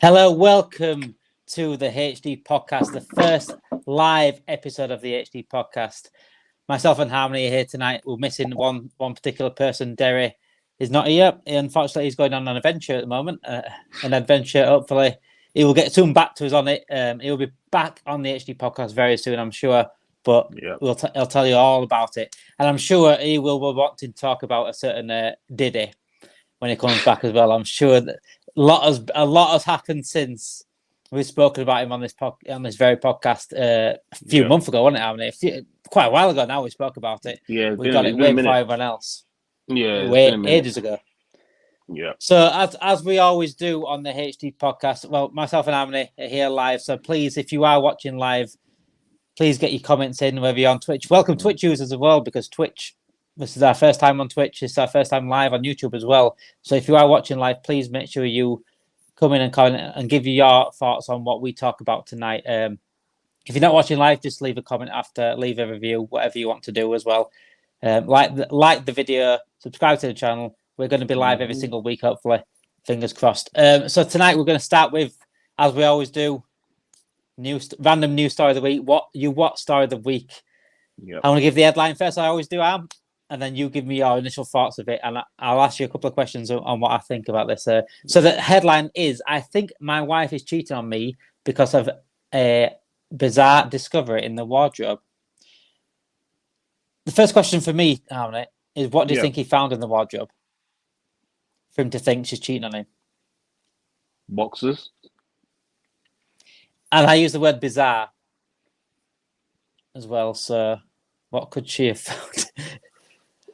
Hello, welcome to the HD podcast, the first live episode of the HD podcast. Myself and Harmony are here tonight. We're missing one particular person. Derry is not here. Unfortunately, he's going on an adventure at the moment. An adventure. Hopefully, he will get soon back to us on it. He will be back on the HD podcast very soon, I'm sure. But he'll tell you all about it, and I'm sure he will want to talk about a certain Diddy when he comes back as well. I'm sure that a lot has happened since we've spoken about him on this very podcast a few months ago, wasn't it? Quite a while ago now. We spoke about it. Yeah, we got it way before everyone else. Yeah, way ages ago. Yeah. So as we always do on the HD podcast, well, myself and Harmony are here live. So please, if you are watching live, please get your comments in, whether you're on Twitch. Welcome Twitch users as well, because Twitch. This is our first time on Twitch. It's our first time live on YouTube as well. So if you are watching live, please make sure you come in and comment and give you your thoughts on what we talk about tonight. If you're not watching live, just leave a comment after, leave a review, whatever you want to do as well. Like the video, subscribe to the channel. We're going to be live every single week, hopefully. Fingers crossed. So tonight we're going to start with, as we always do, random news story of the week. What story of the week? Yep. I want to give the headline first. I always do, and then you give me your initial thoughts of it, and I'll ask you a couple of questions on what I think about this. So the headline is, I think my wife is cheating on me because of a bizarre discovery in the wardrobe. The first question for me, Harmony, is what do you think he found in the wardrobe for him to think she's cheating on him? Boxes. And I use the word bizarre as well, so what could she have found?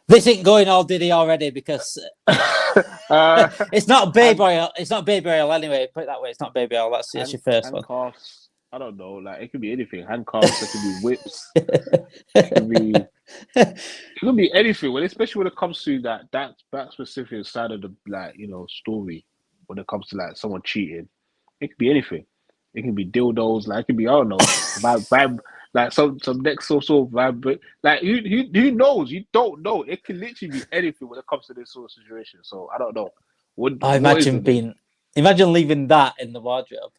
This ain't going all Diddy already, because it's not baby oil. It's not baby oil anyway. Put it that way. It's not baby oil. That's your first one. Handcuffs. I don't know. Like, it could be anything. Handcuffs. It could be whips. It could be anything. Well, especially when it comes to that specific side of the story. When it comes to like someone cheating, it could be anything. It can be dildos. Like, it could be, I don't know, vibe. Like some next sort of vibe. Like, who knows? You don't know. It can literally be anything when it comes to this sort of situation. So I don't know. Imagine leaving that in the wardrobe.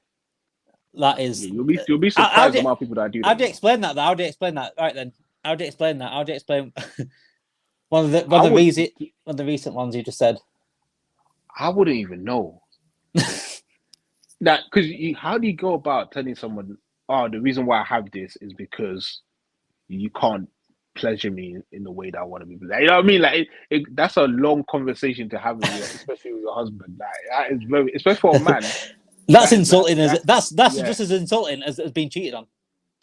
That is. You'll be surprised the amount of people that do that. How do you explain that? How do you explain that? Right then. How do you explain that? How do you explain one of the recent ones you just said? I wouldn't even know. That because how do you go about telling someone, oh, the reason why I have this is because you can't pleasure me in the way that I want to be. Like, you know what I mean? Like, that's a long conversation to have with you, especially with your husband. Like, that is very, especially for a man. That's insulting. That's just as insulting as being cheated on.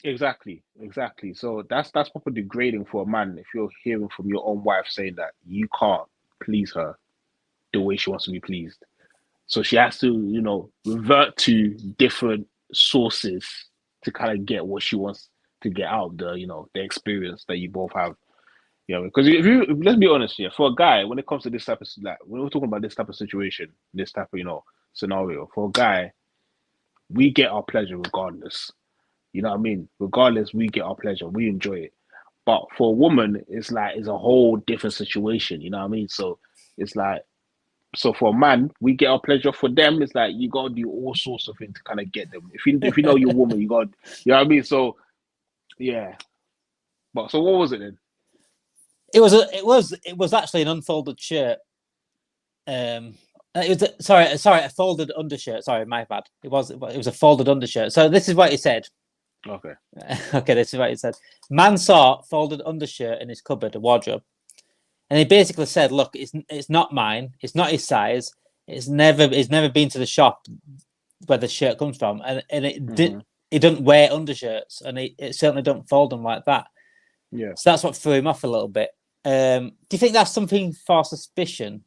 Exactly. So that's proper degrading for a man if you're hearing from your own wife saying that you can't please her the way she wants to be pleased. So she has to, revert to different sources to kind of get what she wants to get out of the experience that you both have. Because let's be honest here, for a guy, when it comes to this type of, like, when we're talking about this type of situation, this type of, scenario, for a guy, we get our pleasure regardless. You know what I mean? Regardless, we get our pleasure. We enjoy it. But for a woman, it's a whole different situation. You know what I mean? So it's like, so for a man, we get our pleasure. For them, it's like you gotta do all sorts of things to kind of get them. If you know your woman, you know what I mean. So yeah. But so what was it then? It was actually an unfolded shirt. A folded undershirt. Sorry, my bad. It was a folded undershirt. So this is what he said. Okay. This is what he said. Man saw folded undershirt in his cupboard, a wardrobe. And he basically said, "Look, it's not mine. It's not his size. It's never been to the shop where the shirt comes from, and he doesn't wear undershirts, and it certainly don't fold them like that." Yeah. So that's what threw him off a little bit. Do you think that's something for suspicion?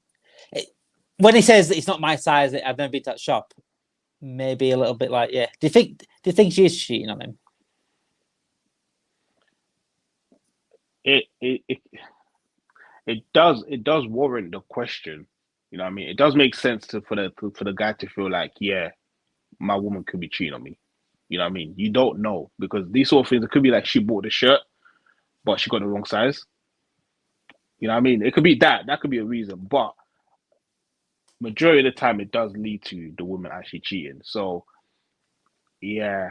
When he says that it's not my size, I've never been to that shop. Maybe a little bit like, yeah. Do you think she is cheating on him? It does warrant the question. You know what I mean? It does make sense for the guy to feel like, yeah, my woman could be cheating on me. You know what I mean? You don't know, because these sort of things, it could be like she bought the shirt, but she got the wrong size. You know what I mean? It could be that. That could be a reason. But majority of the time it does lead to the woman actually cheating. So yeah,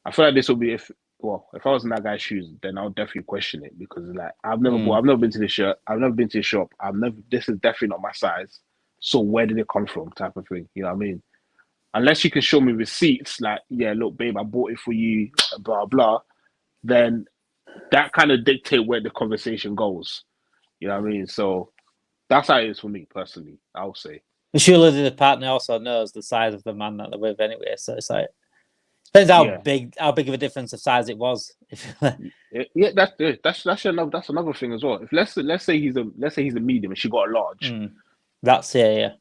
I feel like this will be if I was in that guy's shoes, then I would definitely question it because like Mm. I've never been to the shirt, I've never been to the shop, I've never this is definitely not my size. So where did it come from? Type of thing. You know what I mean? Unless you can show me receipts, like, yeah, look, babe, I bought it for you, blah blah, then that kind of dictate where the conversation goes. You know what I mean? So that's how it is for me personally, I would say. Surely the partner also knows the size of the man that they're with anyway. So it's like depends Yeah. how big of a difference of size it was. Yeah, that's it. That's another thing as well. If let's say he's a medium and she got a large, That's yeah.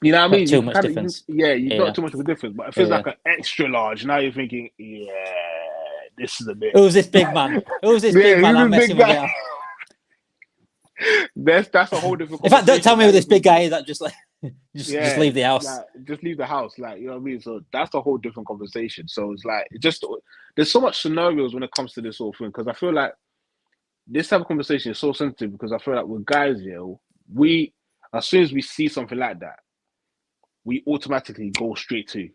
you know what I Not mean? You too can much kind of you difference. yeah, you Yeah, not too much of a difference. But if it's yeah. like an extra large, now you're thinking, yeah, this is a bit. Who's this big man? Who's this Yeah, big man? who's I'm this messing big with guy? it. That's a whole different In fact, don't tell conversation me who now. this big guy is. That just like just Yeah, leave the house. like just leave the house, like you know what I mean. So that's a whole different conversation. So it's like it just there's so much scenarios when it comes to this sort of thing because I feel like this type of conversation is so sensitive because I feel like with guys, we as soon as we see something like that, we automatically go straight to,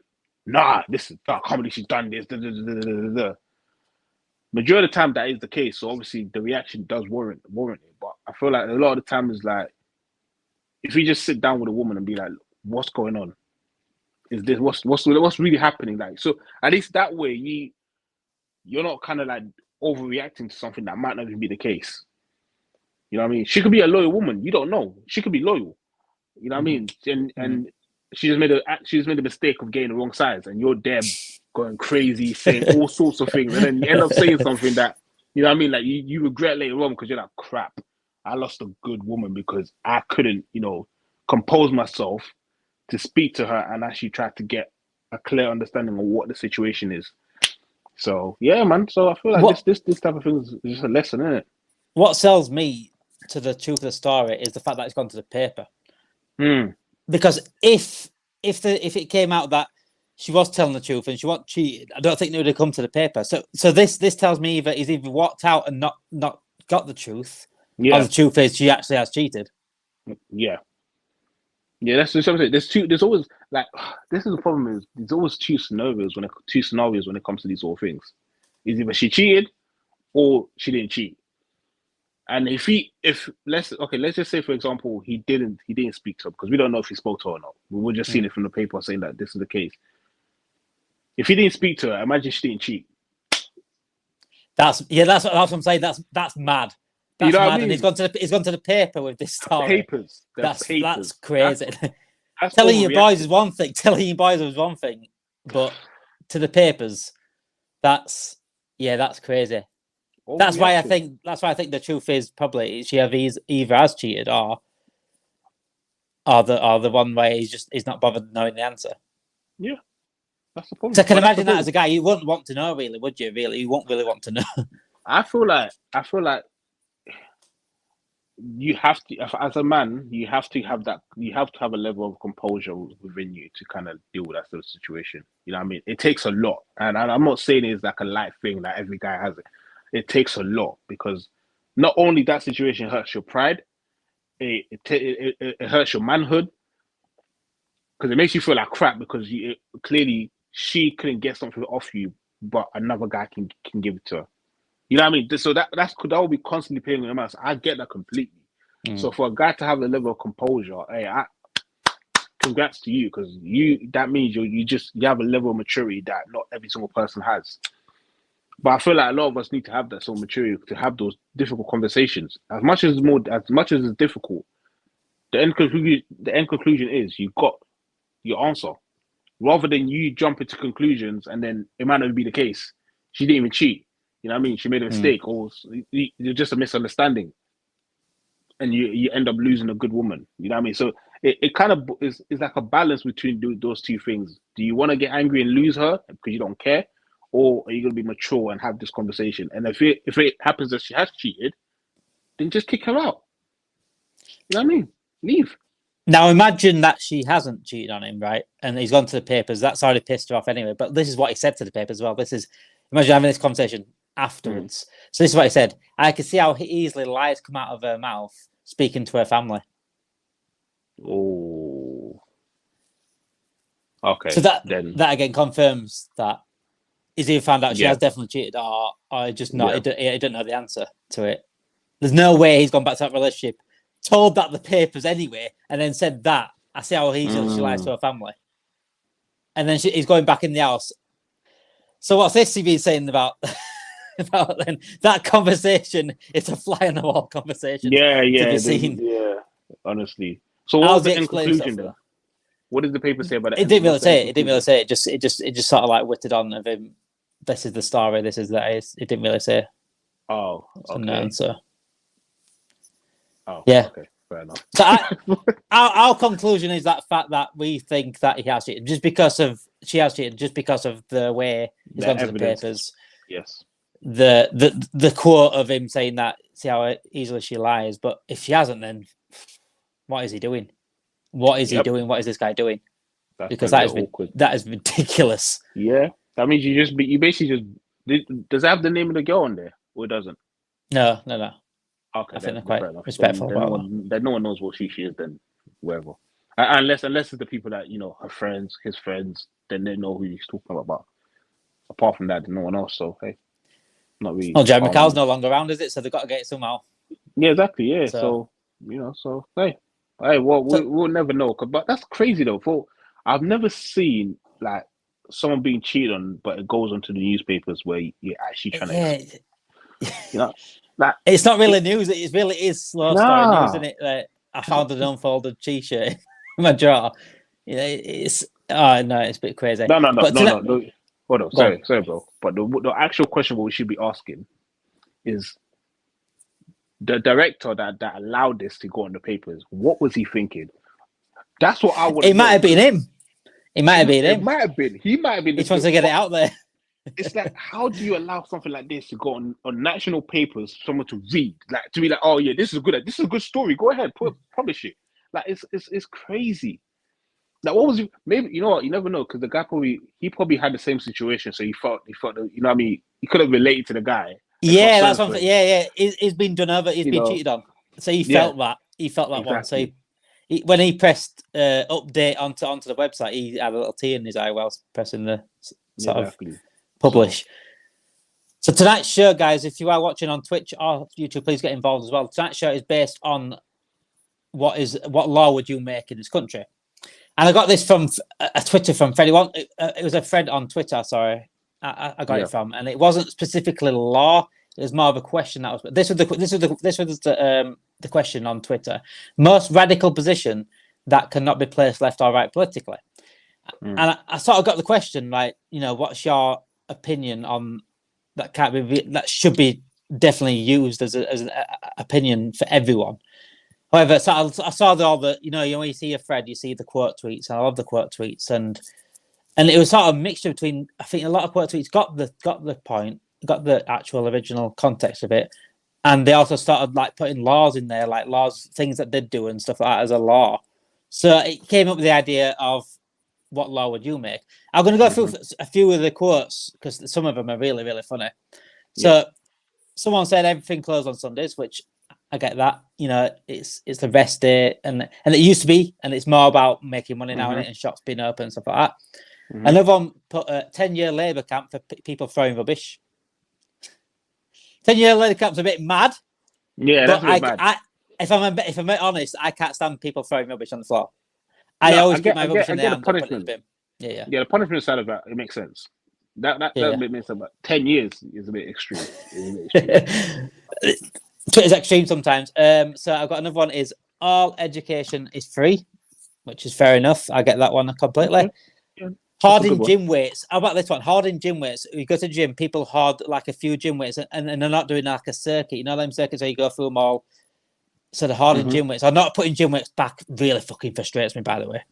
nah, this is I can't believe she's done this. Da, da, da, da, da, da. Majority of the time that is the case. So obviously the reaction does warrant it. But I feel like a lot of the time is like if you just sit down with a woman and be like, what's going on? Is this what's really happening? Like so at least that way you're not kind of like overreacting to something that might not even be the case. You know what I mean? She could be a loyal woman. You don't know. She could be loyal. You know what I mean? And she just made a mistake of getting the wrong size, and you're there going crazy, saying all sorts of things, and then you end up saying something that you know what I mean, like you regret later on because you're like, crap, I lost a good woman because I couldn't, compose myself to speak to her and actually try to get a clear understanding of what the situation is. So yeah, man. So I feel like What this type of thing is just a lesson, isn't it? what sells me to the truth of the story is the fact that it's gone to the paper. Because if it came out that she was telling the truth and she wasn't cheated, I don't think it would have come to the paper. So this tells me that he's either walked out and not got the truth, or the truth is she actually has cheated. Yeah. Yeah, that's just something. There's always like this is the problem is there's always two scenarios when it comes to these sort of things. Is either she cheated or she didn't cheat. And if let's just say for example he didn't speak to her because we don't know if he spoke to her or not. We were just seeing it from the paper saying that this is the case. If he didn't speak to her, imagine she didn't cheat. That's what I'm saying. That's mad. That's you know mad. What I mean? And he's gone to the paper with this story. That's crazy. That's telling your boys is one thing. Telling your boys was one thing, but to the papers, that's crazy. That's why I think the truth is probably she either has cheated or the one way he's not bothered knowing the answer. Yeah, that's the problem. So I can imagine that as a guy, you wouldn't want to know, really, would you? Really, you won't really want to know. I feel like you have to, as a man, you have to have a level of composure within you to kind of deal with that sort of situation. You know what I mean? It takes a lot, and I'm not saying it's like a light thing that every guy has it. It takes a lot because not only that situation hurts your pride, it hurts your manhood because it makes you feel like crap because clearly she couldn't get something off you, but another guy can give it to her. You know what I mean? So that will be constantly paying your mind. So I get that completely. So for a guy to have a level of composure, hey, congrats to you because that means you have a level of maturity that not every single person has. But I feel like a lot of us need to have that sort of maturity to have those difficult conversations. As much as it's difficult, the end conclusion is you got your answer. Rather than you jump into conclusions and then it might not be the case. She didn't even cheat. You know what I mean? She made a mistake or you're just a misunderstanding. And you end up losing a good woman. You know what I mean? So it kind of is like a balance between those two things. Do you want to get angry and lose her because you don't care? Or are you going to be mature and have this conversation? And if it happens that she has cheated, then just kick her out. You know what I mean? Leave. Now imagine that she hasn't cheated on him, right? And he's gone to the papers. That's already pissed her off anyway. But this is what he said to the paper as well. Imagine having this conversation afterwards. So this is what he said. I can see how easily lies come out of her mouth speaking to her family. Oh. Okay. So that then again confirms that he's either found out she Yeah. has definitely cheated or just not. Yeah. He didn't know the answer to it. There's no way he's gone back to that relationship, told that the papers anyway, and then said that. I see how easily she lies to her family. And then he's going back in the house. So what's this he been saying about then that conversation? It's a fly on the wall conversation. Yeah, to yeah, be seen. yeah. Honestly. So what How's was the he end explain conclusion stuff, then? What did the paper say about it? It didn't really say it. It didn't really say it. It just sort of like whittled on of him. This is the story. This is that. It didn't really say. Oh, okay. So Oh, yeah. Okay, fair enough. So our conclusion is that fact that we think that he has cheated just because of she has cheated just because of the way he's The gone to the evidence. papers. Yes. The quote of him saying that, see how easily she lies, but if she hasn't, then what is he doing? What is he doing? What is this guy doing? Because that is ridiculous. Yeah, that means you basically just does it have the name of the girl on there or it doesn't? No. Okay, I think they're quite respectful about that. No one knows what she is, then whoever. Unless it's the people that her friends, his friends, then they know who he's talking about. But apart from that, no one else. So hey, not really. Well, Jeremy Carl's no longer around, is it? So they've got to get it somehow. Yeah, exactly. Yeah. So hey, well, we'll never know. But that's crazy though. I've never seen like someone being cheated on, but it goes onto the newspapers where you're actually trying to, like it's not really news. It really is slow story news, isn't it? Like, I found an unfolded T-shirt in my drawer. It's a bit crazy. No. Hold on, sorry, bro. But the actual question what we should be asking is the director that allowed this to go on the papers. What was he thinking? That's what I would. It might have been him. It might have been him. It might have been. He might have been. He just wants to get it out there. It's like, how do you allow something like this to go on national papers, someone to read, like to be like, oh yeah, this is a good story. Go ahead, publish it. Like it's crazy. Like, what was it? Maybe you know what? You never know, because the guy probably had the same situation, so he felt what I mean. He could have related to the guy. Yeah, that's what. Yeah. He's been done over. He's been cheated on. So he felt that. He felt that one. So when he pressed update onto the website, he had a little tear in his eye whilst pressing the sort of publish. So tonight's show, guys, if you are watching on Twitch or YouTube, please get involved as well. Tonight's show is based on what law would you make in this country? And I got this from a Twitter from Freddie. It was a friend on Twitter. Sorry, I got it from, and it wasn't specifically law. It was more of a question that was. This was the question on Twitter. Most radical position that cannot be placed left or right politically. And I sort of got the question, like, what's your opinion on that? That should be definitely used as an opinion for everyone. However, so I saw all the, when you see a thread, you see the quote tweets. And I love the quote tweets, and it was sort of a mixture between. I think a lot of quote tweets got the point, got the actual original context of it, and they also started like putting laws in there, like laws, things that they'd do and stuff like that as a law. So it came up with the idea of what law would you make? I'm going to go through a few of the quotes because some of them are really, really funny. So someone said everything closed on Sundays, which I get that. It's the rest day, and it used to be, and it's more about making money now, and shops being open and stuff like that. Another one put a 10-year Labour camp for people throwing rubbish. 10-year Labour camp's a bit mad. Yeah, that's a bit mad. If I'm honest, I can't stand people throwing rubbish on the floor. I always put my rubbish in the hand and put it in the bin. Yeah. Yeah, the punishment side of that, it makes sense. That makes sense. But 10 years is a bit extreme. Twitter's extreme sometimes. So I've got another one is all education is free, which is fair enough. I get that one completely. Yeah. Hoarding gym weights. How about this one? Hoarding gym weights. You go to the gym, people hoard like a few gym weights and they're not doing like a circuit. You know them circuits where you go through them all. So the hoarding gym weights. Or not putting gym weights back really fucking frustrates me, by the way.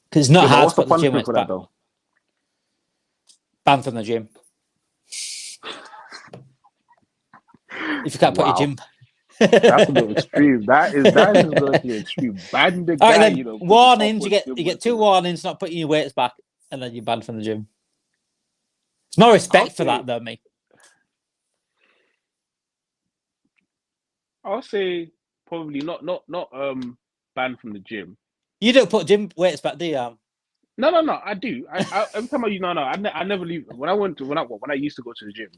Because it's not hard to put the gym weights back. Though? Banned from the gym. If you can't put your gym. That's a bit extreme. That is going to be extreme. Ban the guy, right, warnings. You get 2 warnings, not putting your weights back, and then you're banned from the gym. It's more respect for that, though, me. I'll say probably not banned from the gym. You don't put gym weights back, do you? No. I do. I every time I never leave. When I used to go to the gym,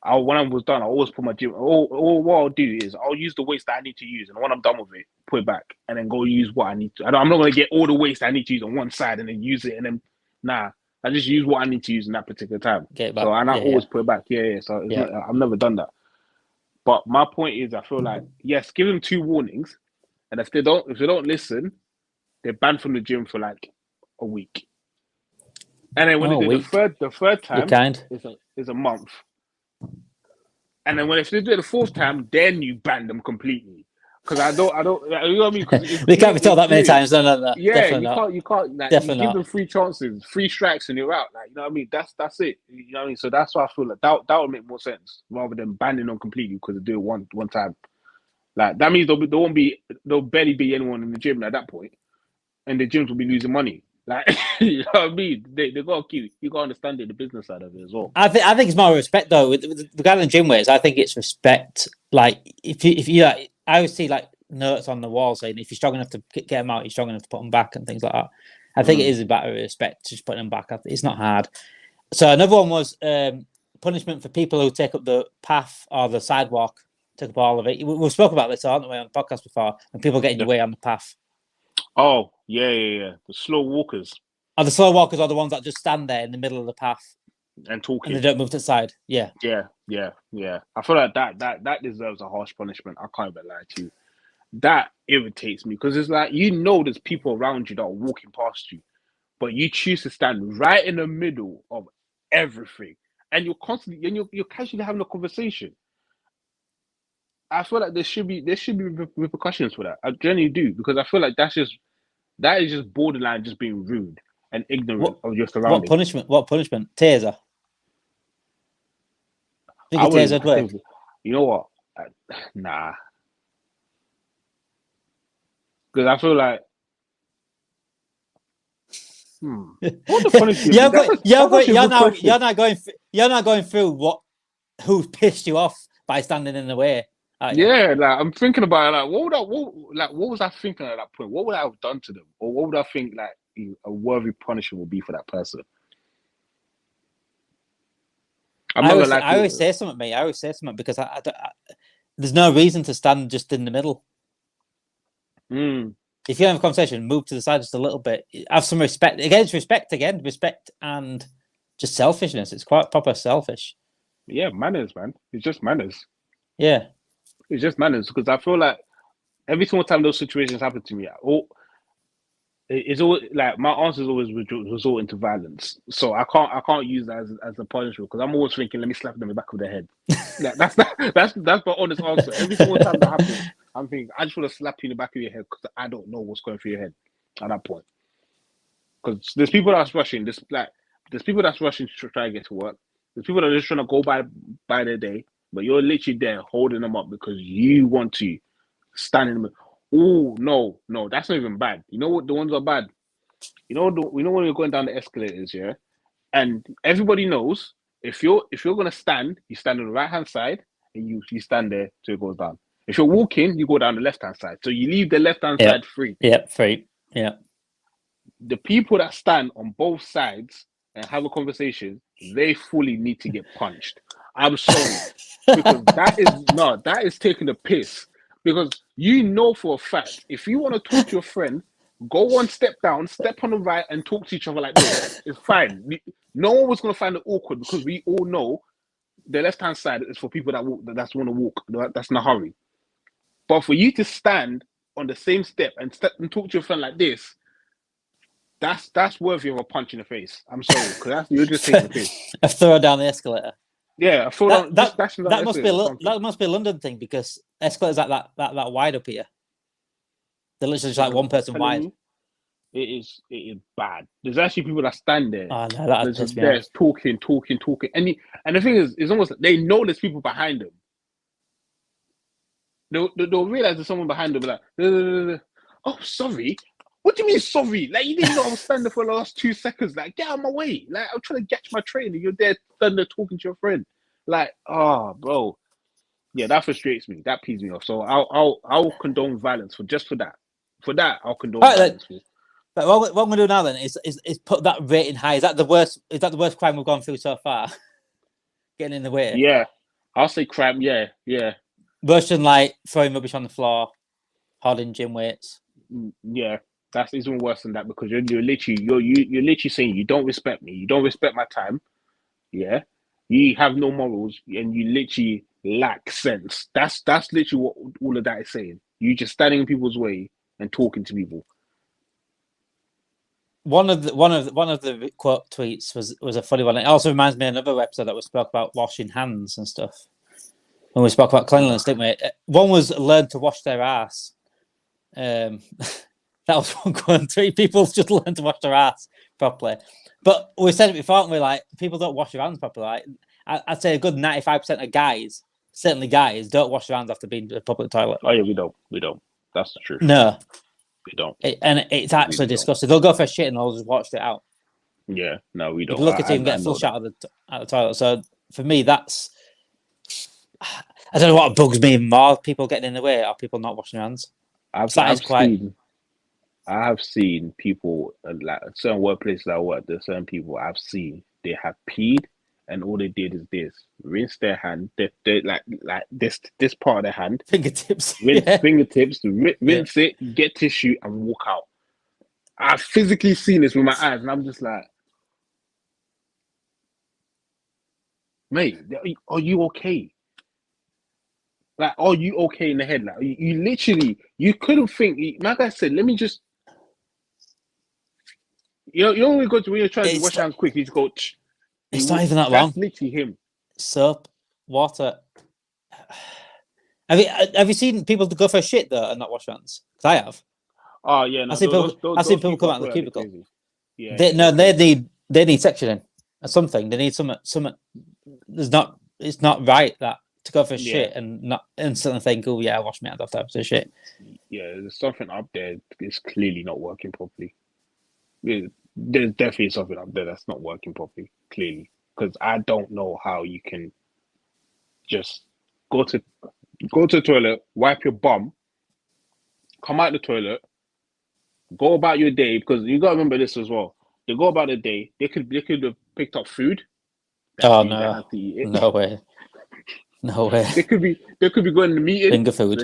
when I was done, I always put my gym. Or what I'll do is I'll use the weights that I need to use, and when I'm done with it, put it back, and then go use what I need to. I'm not gonna get all the weights that I need to use on one side and then use it, and then I just use what I need to use in that particular time. Get it back. So I always put it back. Yeah. So I've never done that. But my point is, I feel like yes, give them 2 warnings, and if they don't listen, they're banned from the gym for like a week. And then when they do the third time, is a month. And then if they do it the 4th time, then you ban them completely. Because I don't, you know what I mean? They can't be told that many times. No. Yeah, you can't. Like, Definitely you give them 3 chances, 3 strikes, and you're out. Like, you know what I mean? That's it. You know what I mean? So that's why I feel like that would make more sense rather than banning them completely because they do it one time. Like that means there'll barely be anyone in the gym at that point, and the gyms will be losing money. Like, you know what I mean? They got to you got to understand the business side of it as well. I think it's more respect though. With regarding gym weights, I think it's respect. Like if you like, I always see like notes on the wall saying if you're strong enough to get them out, you're strong enough to put them back and things like that. I think it is a matter of respect, just putting them back. It's not hard. So another one was punishment for people who take up the path or the sidewalk. Took up all of it. We've spoken about this, haven't we, on the podcast before? And people getting your way on the path. Oh, yeah. The slow walkers. The slow walkers are the ones that just stand there in the middle of the path and talking. And they don't move to the side. Yeah. I feel like that deserves a harsh punishment. I can't even lie to you. That irritates me because it's like there's people around you that are walking past you, but you choose to stand right in the middle of everything, and you're constantly you're casually having a conversation. I feel like there should be repercussions for that. I genuinely do because I feel like that is just borderline just being rude and ignorant of your surroundings. What punishment? Taser. Tasered work? You know what? Nah. Because I feel like what the punishment? You're not going through who pissed you off by standing in the way. Yeah, like I'm thinking about it, what was I thinking at that point? What would I have done to them, or what would I think like a worthy punishment would be for that person? I always say something, mate. I always say something because I there's no reason to stand just in the middle. If you have a conversation, move to the side just a little bit. Have some respect. Respect and just selfishness. It's quite proper selfish. Yeah, manners, man. It's just manners. Yeah. It's just manners because I feel like every single time those situations happen to me, it's always like my answers always resort into violence. So I can't use that as a punishment because I'm always thinking, let me slap them in the back of their head. That's my honest answer. Every single time that happens, I'm thinking I just want to slap you in the back of your head because I don't know what's going through your head at that point. Because there's people that's rushing. There's people that's rushing to try and get to work. There's people that are just trying to go by their day. But you're literally there holding them up because you want to stand in the middle. Oh, no, that's not even bad. You know what? The ones are bad. You know when you're going down the escalators, yeah? And everybody knows if you're gonna stand, you stand on the right-hand side and you stand there till it goes down. If you're walking, you go down the left-hand side. So you leave the left-hand side free. Yep, free. Yeah. The people that stand on both sides and have a conversation, they fully need to get punched. I'm sorry. Because that is taking the piss. Because for a fact, if you want to talk to your friend, go one step down, step on the right, and talk to each other like this. It's fine. No one was going to find it awkward because we all know the left-hand side is for people that want to walk. That's in a hurry. But for you to stand on the same step and talk to your friend like this, that's worthy of a punch in the face. I'm sorry, because you're just taking the piss. A throw down the escalator. Yeah, that must be a London thing because escalators like that wide up here. They're literally just like one person wide. It is bad. There's actually people that stand there. Oh no, that's just talking, and the thing is, it's almost like they know there's people behind them. They'll realize there's someone behind them. Like, oh, sorry. What do you mean sorry? Like you didn't know I was standing for the last 2 seconds. Like get out of my way. Like I'm trying to catch my train and you're there standing there talking to your friend. Like, bro. Yeah, that frustrates me. That pees me off. So I'll condone violence for that. For that, I'll condone All right, violence. but what we're gonna do now then is put that rating high. Is that the worst? Is that the worst crime we've gone through so far? Getting in the way. Yeah, I'll say crime. Yeah, yeah, Worse than like throwing rubbish on the floor, holding gym weights. yeah. That's even worse than that because you're literally saying you don't respect me, you don't respect my time. Yeah, you have no morals, and you literally lack sense. That's literally what all of that is saying. You just standing in people's way and talking to people. One of the quote tweets was a funny one. It also reminds me of another episode that we spoke about washing hands and stuff. When we spoke about cleanliness, didn't we? One was learn to wash their ass. That was one quote tweet. People just learn to wash their ass properly. But we said it before, haven't we? Like, people don't wash their hands properly. Like, I'd say a good 95% of guys, certainly guys, don't wash their hands after being to a public toilet. Oh yeah, we don't. That's the truth. No, we don't. And it's actually disgusting. They'll go for a shit and they'll just wash it out. Yeah, no, we don't. If you look at him get flush out of the toilet. So for me, that's, I don't know what bugs me more: people getting in the way or people not washing their hands. I have seen people like certain workplaces I work. There's certain people I've seen they have peed and all they did is this: rinse their hand. They like this part of their hand, fingertips, fingertips, rinse it, get tissue, and walk out. I've physically seen this with my eyes, and I'm just like, mate, are you okay? Like, are you okay in the head? Like, you literally, you couldn't think. Like I said, let me just. You only go to when you're trying to wash hands quick. You just go. It's not even that long. That's literally him. Soap, water. Have you seen people go for a shit though and not wash hands? Because I have. Oh yeah, no, I've seen people come out of the cubicle. Yeah, they need sectioning or something. They need some. It's not right that to go for a shit and not instantly think, oh yeah, I wash my hands after I shit. Yeah, there's something up there. It's clearly not working properly. There's definitely something up there that's not working properly. Clearly, because I don't know how you can just go to the toilet, wipe your bum, come out the toilet, go about your day, because you gotta remember this as well. They go about the day. They could have picked up food. Oh no! No way! No way! They could be going to the meeting. Finger food.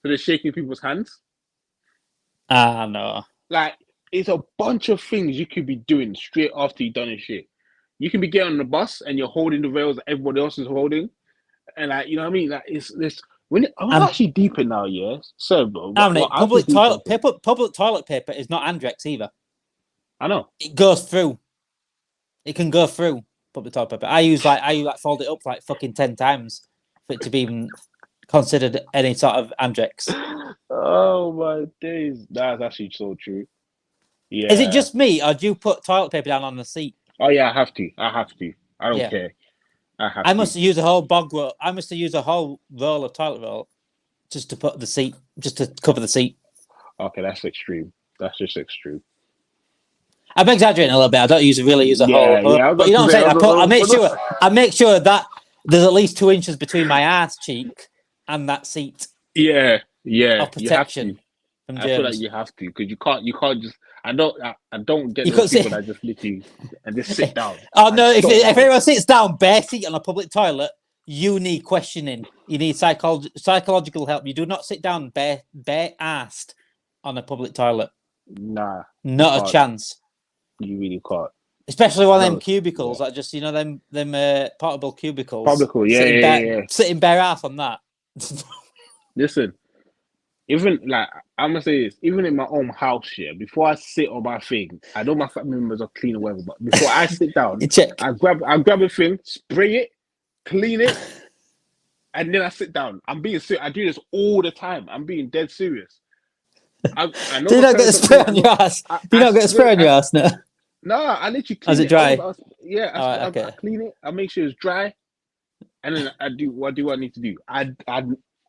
They're shaking people's hands. Ah no! Like, it's a bunch of things you could be doing straight after you've done your shit. You can be getting on the bus and you're holding the rails that everybody else is holding, and like, you know what I mean? Like, it's this. I'm actually deeper now, yeah. So, bro, public toilet paper is not Andrex either. I know it goes through. It can go through public toilet paper. I use fold it up like fucking 10 times for it to be even considered any sort of Andrex. Oh my days, that's actually so true. Yeah. Is it just me, or do you put toilet paper down on the seat? Oh yeah, I have to. I don't care. I must use a whole bog roll. I must use a whole roll of toilet roll just to put the seat, just to cover the seat. Okay, that's extreme. That's just extreme. I'm exaggerating a little bit. I don't really use a whole. Yeah, but you know what I'm saying? I make sure that there's at least 2 inches between my ass cheek and that seat. Yeah. Of protection from germs. I feel like you have to, because you can't just. I don't get those people that just literally and just sit down. Oh no! If everyone sits down bare seat on a public toilet, you need questioning. You need psychological help. You do not sit down bare assed on a public toilet. Nah, not a chance. You really can't. Especially one of them cubicles, like just them portable cubicles. Sitting bare ass on that. Listen, even like I'm gonna say this, even in my own house, before I sit on my thing, I know my family members are clean or whatever, but before I sit down, I grab a thing, spray it, clean it, and then I sit down. I'm being serious. I do this all the time. I'm being dead serious. I know. Do you not get a spray on your ass? Do you not get a spray on your ass now? No, I literally clean it. Is it dry? I clean it. I make sure it's dry, and then I do what I need to do. I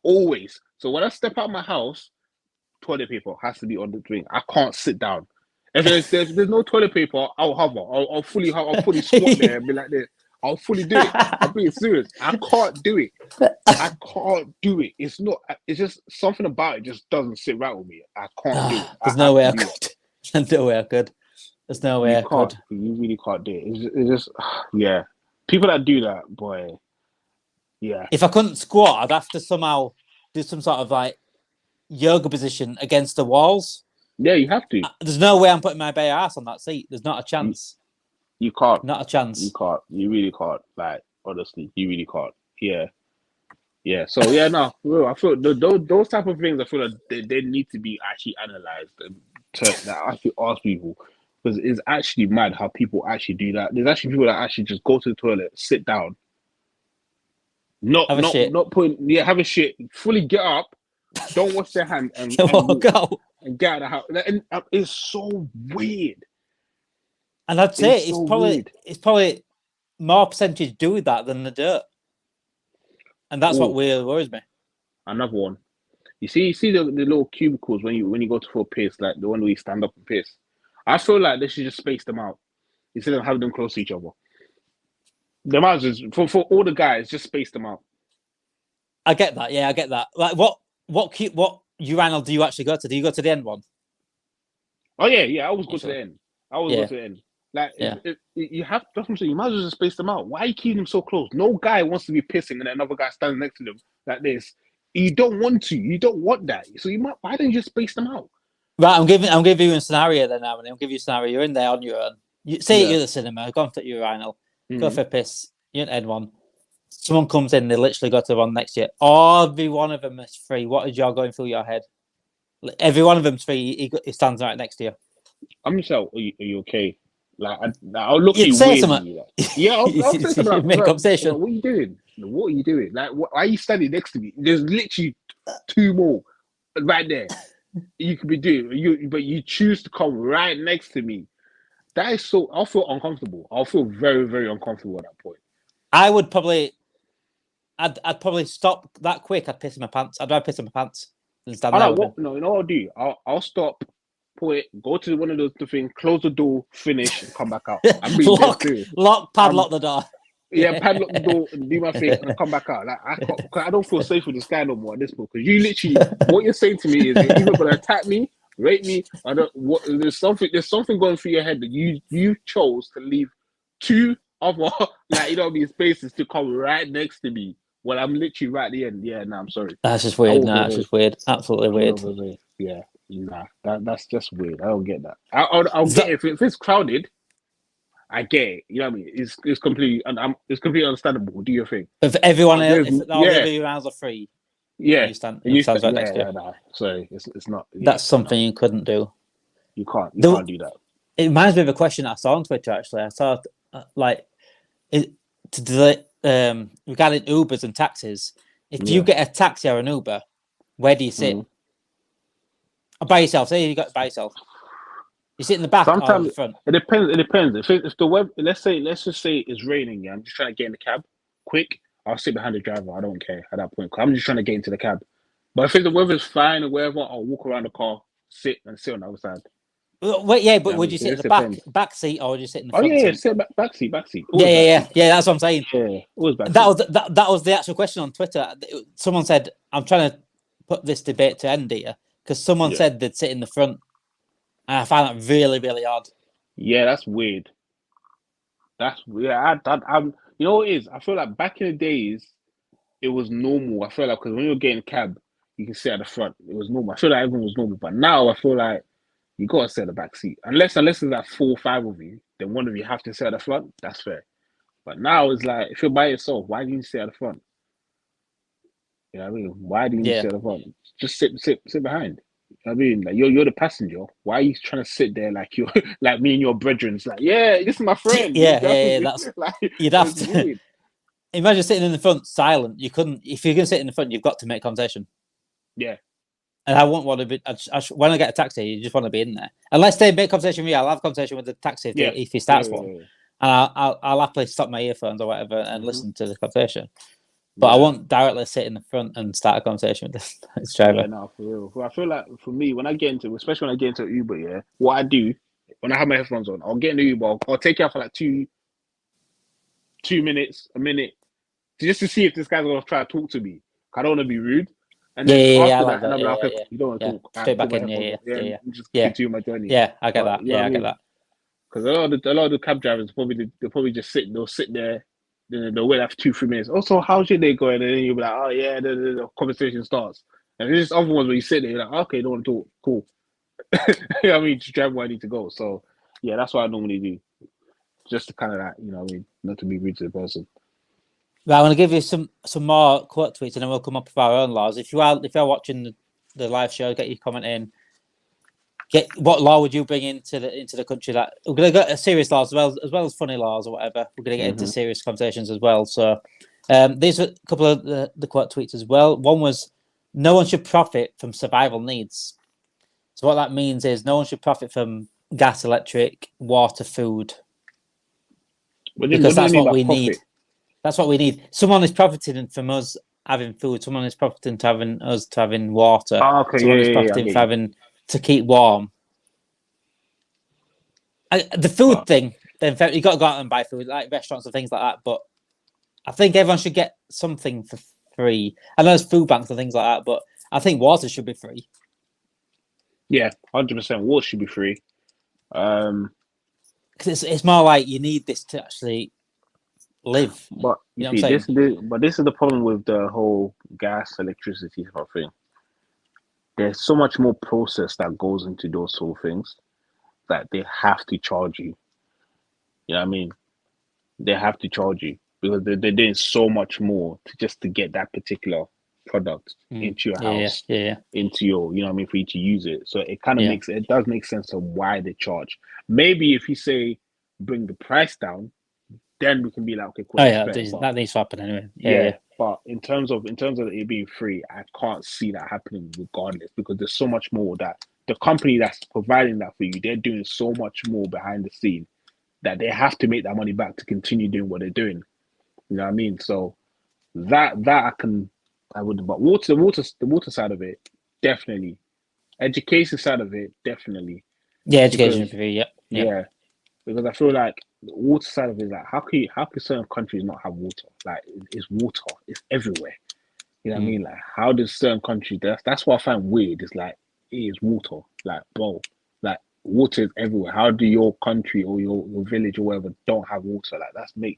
always. So when I step out of my house, toilet paper has to be on the thing. I can't sit down. If there's no toilet paper, I'll hover. I'll fully squat there and be like this. I'll fully do it. I'm being serious. I can't do it. I can't do it. It's not. It's just something about it just doesn't sit right with me. I can't do it. There's I no have way to I do it. could. There's no way I could. There's no way You I can't. could. You really can't do it. It's just yeah. People that do that, boy. Yeah. If I couldn't squat, I'd have to somehow do some sort of like yoga position against the walls. Yeah, you have to. There's no way I'm putting my bare ass on that seat. There's not a You, chance. you can't. Not a You chance. can't. You really can't. Like honestly, you really can't. Yeah. Yeah. So yeah, no, real. I feel those type of things. I feel like they need to be actually analyzed and to actually ask people because it's actually mad how people actually do that. There's actually people that actually just go to the toilet, sit down, Have a shit. not putting have a shit, fully get up, don't wash their hand and Walk walk out. and get out of the house. And it's so weird. And I'd say It's so weird. it's probably more percentage do that than the dirt. And that's what Ooh, really worries me. another one. You see the little cubicles when you go to for a piss, like the one where you stand up and piss. I feel like they should just space them out instead of having them close to each other. They might as well, for all the guys, just space them out. I get that. Yeah, I get that. Like what urinal do you actually go to? Do you go to the end one? Oh yeah, I always go to Sure. the end. I always go to the end. Like Yeah. you have, that's what I'm saying. You might as well just space them out. Why are you keeping them so close? No guy wants to be pissing and another guy standing next to them like this. You don't want to. You don't want that. So why don't you just space them out? Right, I'm giving you a scenario then now, and I'll give you a scenario. You're in there on your own. You're at the cinema, gone for your urinal, go for a piss, you're in end one. Someone comes in, they literally go to the one next to you. Every one of them is free. What is your going through your head? Every one of them's free. He stands right next to you. I'm just like, are you okay? Like, I'll look at You'd you say weirdly. something. Like, yeah, I'll say something. Like, Make conversation. what are you doing? What are you doing? Like, why are you standing next to me? There's literally two more right there. You could be doing, but you choose to come right next to me. That is so. I'll feel uncomfortable. I'll feel very, very uncomfortable at that point. I would probably, I'd probably stop that quick. I'd piss in my pants. I'd rather piss in my pants than stand there. No, you know what I'll do? I'll stop, put it, go to one of those things, close the door, finish, and come back out. I'm being padlock the door. Yeah, padlock the door and do my thing and come back out. Like I don't feel safe with this guy no more at this point because you literally what you're saying to me is you're either gonna attack me, rape me. There's something going through your head that you chose to leave two other spaces to come right next to me when I'm literally right at the end. Yeah, no, I'm sorry. That's just weird. That's just weird. Absolutely weird. Yeah, nah, that's just weird. I don't get that. I'll get it if it's crowded. I get it. You know what I mean? It's completely understandable. Do your thing. If everyone else, if all the other rounds are free, you stand right next to you. No, sorry, it's not. That's something you couldn't do. You can't do that. It reminds me of a question I saw on Twitter. Actually, I saw regarding Ubers and taxis. If you get a taxi or an Uber, where do you sit? By yourself. Say you got by yourself. You sit in the back or in the front? It depends. If the web, let's just say it's raining. Yeah, I'm just trying to get in the cab quick. I'll sit behind the driver. I don't care at that point. I'm just trying to get into the cab. But if the weather's fine or wherever, I'll walk around the car, sit on the other side. Wait, yeah, but would you sit in the back seat or would you sit in the front? Yeah, sit back seat. Yeah. That's what I'm saying. Yeah, always back. That was the actual question on Twitter. Someone said, "I'm trying to put this debate to end here," because someone said they'd sit in the front. And I find that really, really odd. Yeah, that's weird. That's weird. I'm. You know what it is? I feel like back in the days, it was normal. I feel like because when you're getting a cab, you can sit at the front. It was normal. I feel like everyone was normal. But now I feel like you gotta sit at the back seat. Unless there's like 4 or 5 of you, then one of you have to sit at the front. That's fair. But now it's like if you're by yourself, why do you sit at the front? You know what I mean? Why do you sit at the front? Just sit behind. I mean, like you're the passenger. Why are you trying to sit there like you're like me and your brethren? It's like, yeah, this is my friend. Yeah. That's like, you'd have to weird. Imagine sitting in the front silent. You couldn't if you're gonna sit in the front. You've got to make conversation. Yeah, and I won't want to be. When I get a taxi, you just want to be in there. Unless they make conversation with me, I'll have a conversation with the taxi if he starts one, and I'll happily stop my earphones or whatever and listen to the conversation. But I won't directly sit in the front and start a conversation with this driver. Yeah, no, for real. Well, I feel like for me, when I get into, especially when I get into Uber, what I do when I have my headphones on, I'll get in the Uber. I'll take it out for like 2 2 minutes, a minute, just to see if this guy's gonna try to talk to me. I don't want to be rude. And then I after like that, and that. I'm like, Yeah, okay, you don't want to talk. I Straight put back my in. headphones on. Yeah. And just Yeah. continue my journey. Yeah, I get But that. you know Yeah, what I I get mean? that. Because a lot of the cab drivers they'll probably just they'll sit there, then they'll wait after 2-3 minutes. Also, how's your day going? And then you'll be like, oh yeah, the conversation starts. And there's just other ones where you sit there, you're like, okay, don't want to talk, cool. You know what I mean? Just drive where I need to go. So yeah, that's what I normally do. Just to kind of that, you know what I mean? Not to be rude to the person. Right, I want to give you some more quote tweets, and then we'll come up with our own laws. If you're watching the live show, get your comment in. Get what law would you bring into the country? That we're going to get serious laws as well as funny laws or whatever. We're going to get into serious conversations as well. So these are a couple of the quote tweets as well. One was, "No one should profit from survival needs." So what that means is no one should profit from gas, electric, water, food, because that's what we need. That's what we need. Someone is profiting from us having food. Someone is profiting to having water. Oh, okay, Someone is profiting for having to keep warm. The food thing, then you got to go out and buy food, like restaurants and things like that. But I think everyone should get something for free. I know there's food banks and things like that, but I think water should be free. Yeah, 100%. Water should be free. Because it's more like you need this to actually live. But you see, this is the problem with the whole gas, electricity sort of thing. There's so much more process that goes into those sort of things that they have to charge you. You know what I mean? They have to charge you because they're doing so much more to get that particular product into your house, into your, you know what I mean, for you to use it. So it kind of it does make sense of why they charge. Maybe if you say bring the price down, then we can be like, okay, cool. That needs to happen anyway. Yeah. But in terms of it being free, I can't see that happening regardless, because there's so much more that the company that's providing that for you, they're doing so much more behind the scene that they have to make that money back to continue doing what they're doing. You know what I mean? So that I would, but the water side of it, definitely. Education side of it, definitely. Yeah, education for free. Yeah, because I feel like the water side of it is like, how can certain countries not have water? Like, it's water, it's everywhere. You know what I mean? Like, how does certain countries? That's what I find weird. It's like, it is water. Like, bro, like water is everywhere. How do your country or your village or whatever don't have water? Like,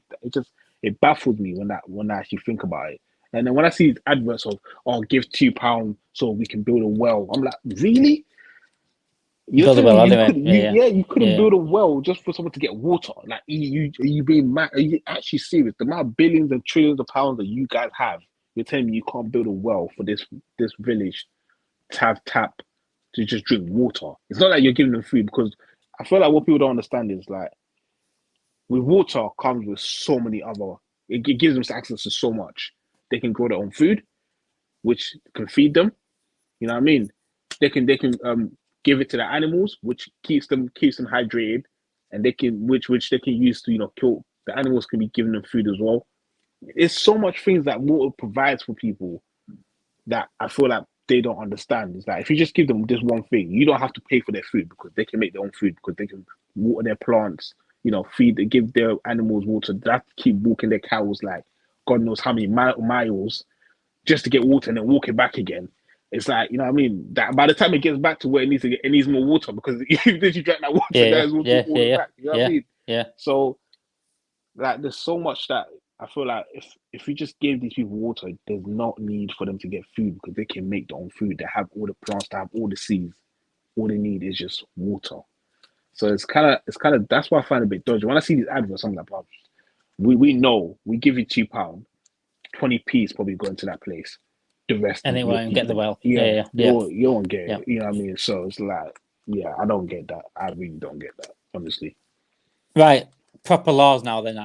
it baffles me when I actually think about it. And then when I see adverts of, give £2 so we can build a well, I'm like, really? You couldn't build a well just for someone to get water. Like, are you being mad? Are you actually serious? The amount of billions and trillions of pounds that you guys have, you're telling me you can't build a well for this village to have tap to just drink water? It's not like you're giving them food, because I feel like what people don't understand is, like, with water comes with so many other. It gives them access to so much. They can grow their own food, which can feed them. You know what I mean? They can give it to the animals, which keeps them hydrated, and which they can use to kill. The animals can be giving them food as well. It's so much things that water provides for people that I feel like they don't understand. It's like, if you just give them this one thing, you don't have to pay for their food, because they can make their own food, because they can water their plants, give their animals water. They have to keep walking their cows like God knows how many miles just to get water and then walk it back again. It's like, you know what I mean? That by the time it gets back to where it needs to get, it needs more water, because if you drank that water, there's water back. You know what I mean? Yeah. So, like, there's so much that I feel like if we just gave these people water, there's no need for them to get food, because they can make their own food. They have all the plants, they have all the seeds. All they need is just water. So it's kind of that's why I find it a bit dodgy. When I see these adverts, I'm like, we know we give you £2, 20p is probably going to that place. The rest, and they won't get the well. You won't get it. You know what I mean? So it's like, I don't get that. I really don't get that, honestly. Right, proper laws now. Then,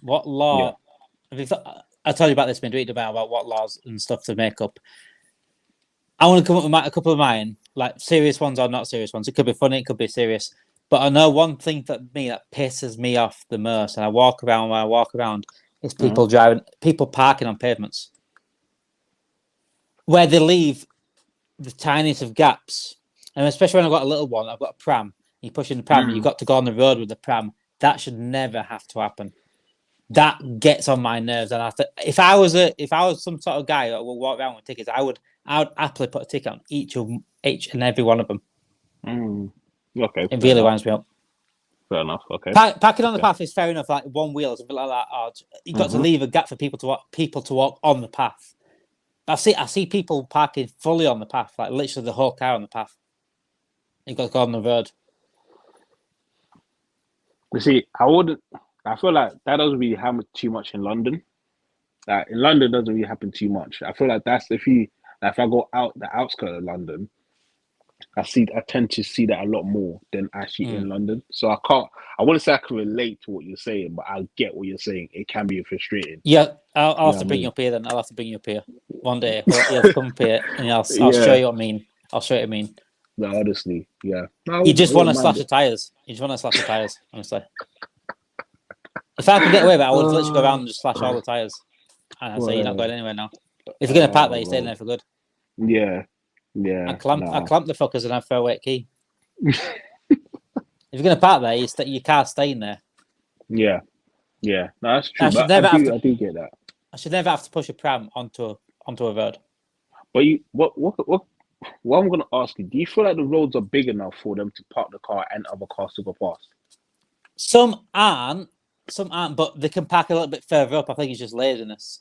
what law? I told you about this. Been reading about what laws and stuff to make up. I want to come up with a couple of mine, like serious ones or not serious ones. It could be funny, it could be serious. But I know one thing that pisses me off the most, and I walk around, is people parking on pavements where they leave the tiniest of gaps. And especially when I've got a little one, I've got a pram. You're pushing the pram, you've got to go on the road with the pram. That should never have to happen. that gets on my nerves. And if I was some sort of guy that would walk around with tickets, I would happily put a ticket on each and every one of them. Okay, it really winds me up. Fair enough. Okay. Parking on the path is fair enough, like one wheel or something like that. Or you've got to leave a gap for people to walk on the path. I see people parking fully on the path, like literally the whole car on the path. You've got to go on the road. You see, I feel like that doesn't really happen too much in London. Like in London, doesn't really happen too much. I feel like that's if I go out the outskirts of London, I tend to see that a lot more than actually in London. So I wouldn't say I can relate to what you're saying, but I get what you're saying. It can be frustrating. Yeah, I'll have to bring you up here then. I'll have to bring you up here one day. You'll have to come up here and I'll show you what I mean. I'll show you what I mean. No, honestly, yeah. You just want to slash the tyres. You just want to slash the tyres, honestly. If I could get away with it, I would literally go around and just slash all the tyres. And I'd say you're not going anywhere now. If you're going to park there, you're staying there for good. Yeah. I clamp the fuckers and I throw away a key. If you're going to park there, your car's staying there. Yeah. No, that's true. I do get that. I should never have to push a pram onto a road. But what I'm going to ask you, do you feel like the roads are big enough for them to park the car and other cars to go past? Some aren't, but they can park a little bit further up. I think it's just laziness.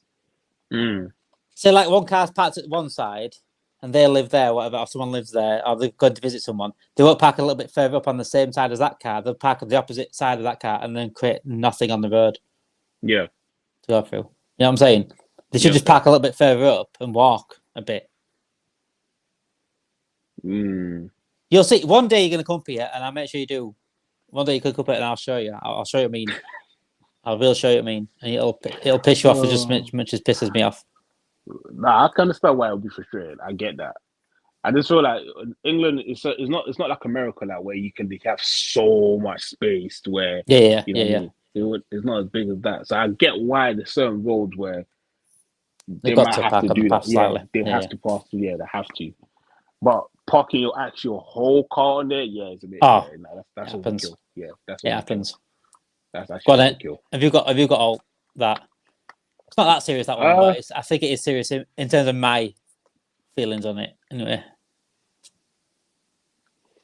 So, like, one car's parked at one side and they live there, whatever, or someone lives there, or they're going to visit someone. They won't park a little bit further up on the same side as that car. They'll park on the opposite side of that car and then create nothing on the road. Yeah. To go through. You know what I'm saying? They should just park a little bit further up and walk a bit. You'll see. One day you're going to come here, and I'll make sure you do. One day you could come here, and I'll show you. I'll show you what I mean. I will show you what I mean, and it'll piss you off as much as pisses me off. Nah, I can understand why it would be frustrating. I get that. I just feel like England is it's not like America, like where you can have so much space to where yeah. It's not as big as that. So I get why there's certain roads where they might have to do that. They have to pass through. Yeah, they have to. But parking your actual whole car on there, it's a bit. That's overkill. Yeah, that's it happens. That's actually overkill. Have you got all that? It's not that serious, that one, but I think it is serious in terms of my feelings on it. Anyway,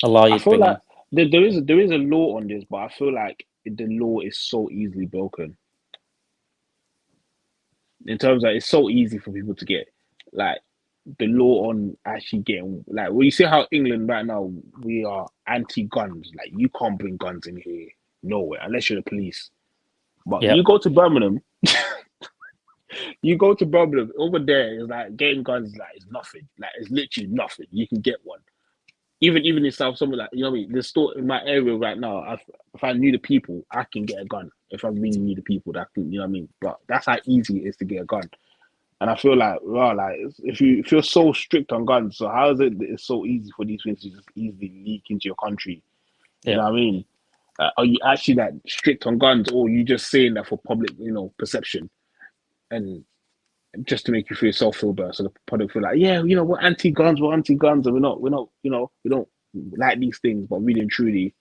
I feel like there is a law on this, but I feel like the law is so easily broken. In terms of it's so easy for people to get like the law on actually getting like when you see how England right now we are anti-guns. Like you can't bring guns in here nowhere unless you're the police. But you go to Birmingham. You go to Birmingham over there, it's like getting guns it's nothing. Like it's literally nothing. You can get one. Even in South, something like, you know what I mean? The store in my area right now, if I knew the people, I can get a gun. If I really knew the people, that can, you know what I mean? But that's how easy it is to get a gun. And I feel like, if you're so strict on guns, so how is it that it's so easy for these things to just easily leak into your country? You know what I mean? Are you actually that strict on guns, or are you just saying that for public, perception? And just to make you feel better, so the public feel like, we're anti-guns, and we don't like these things, but really and truly,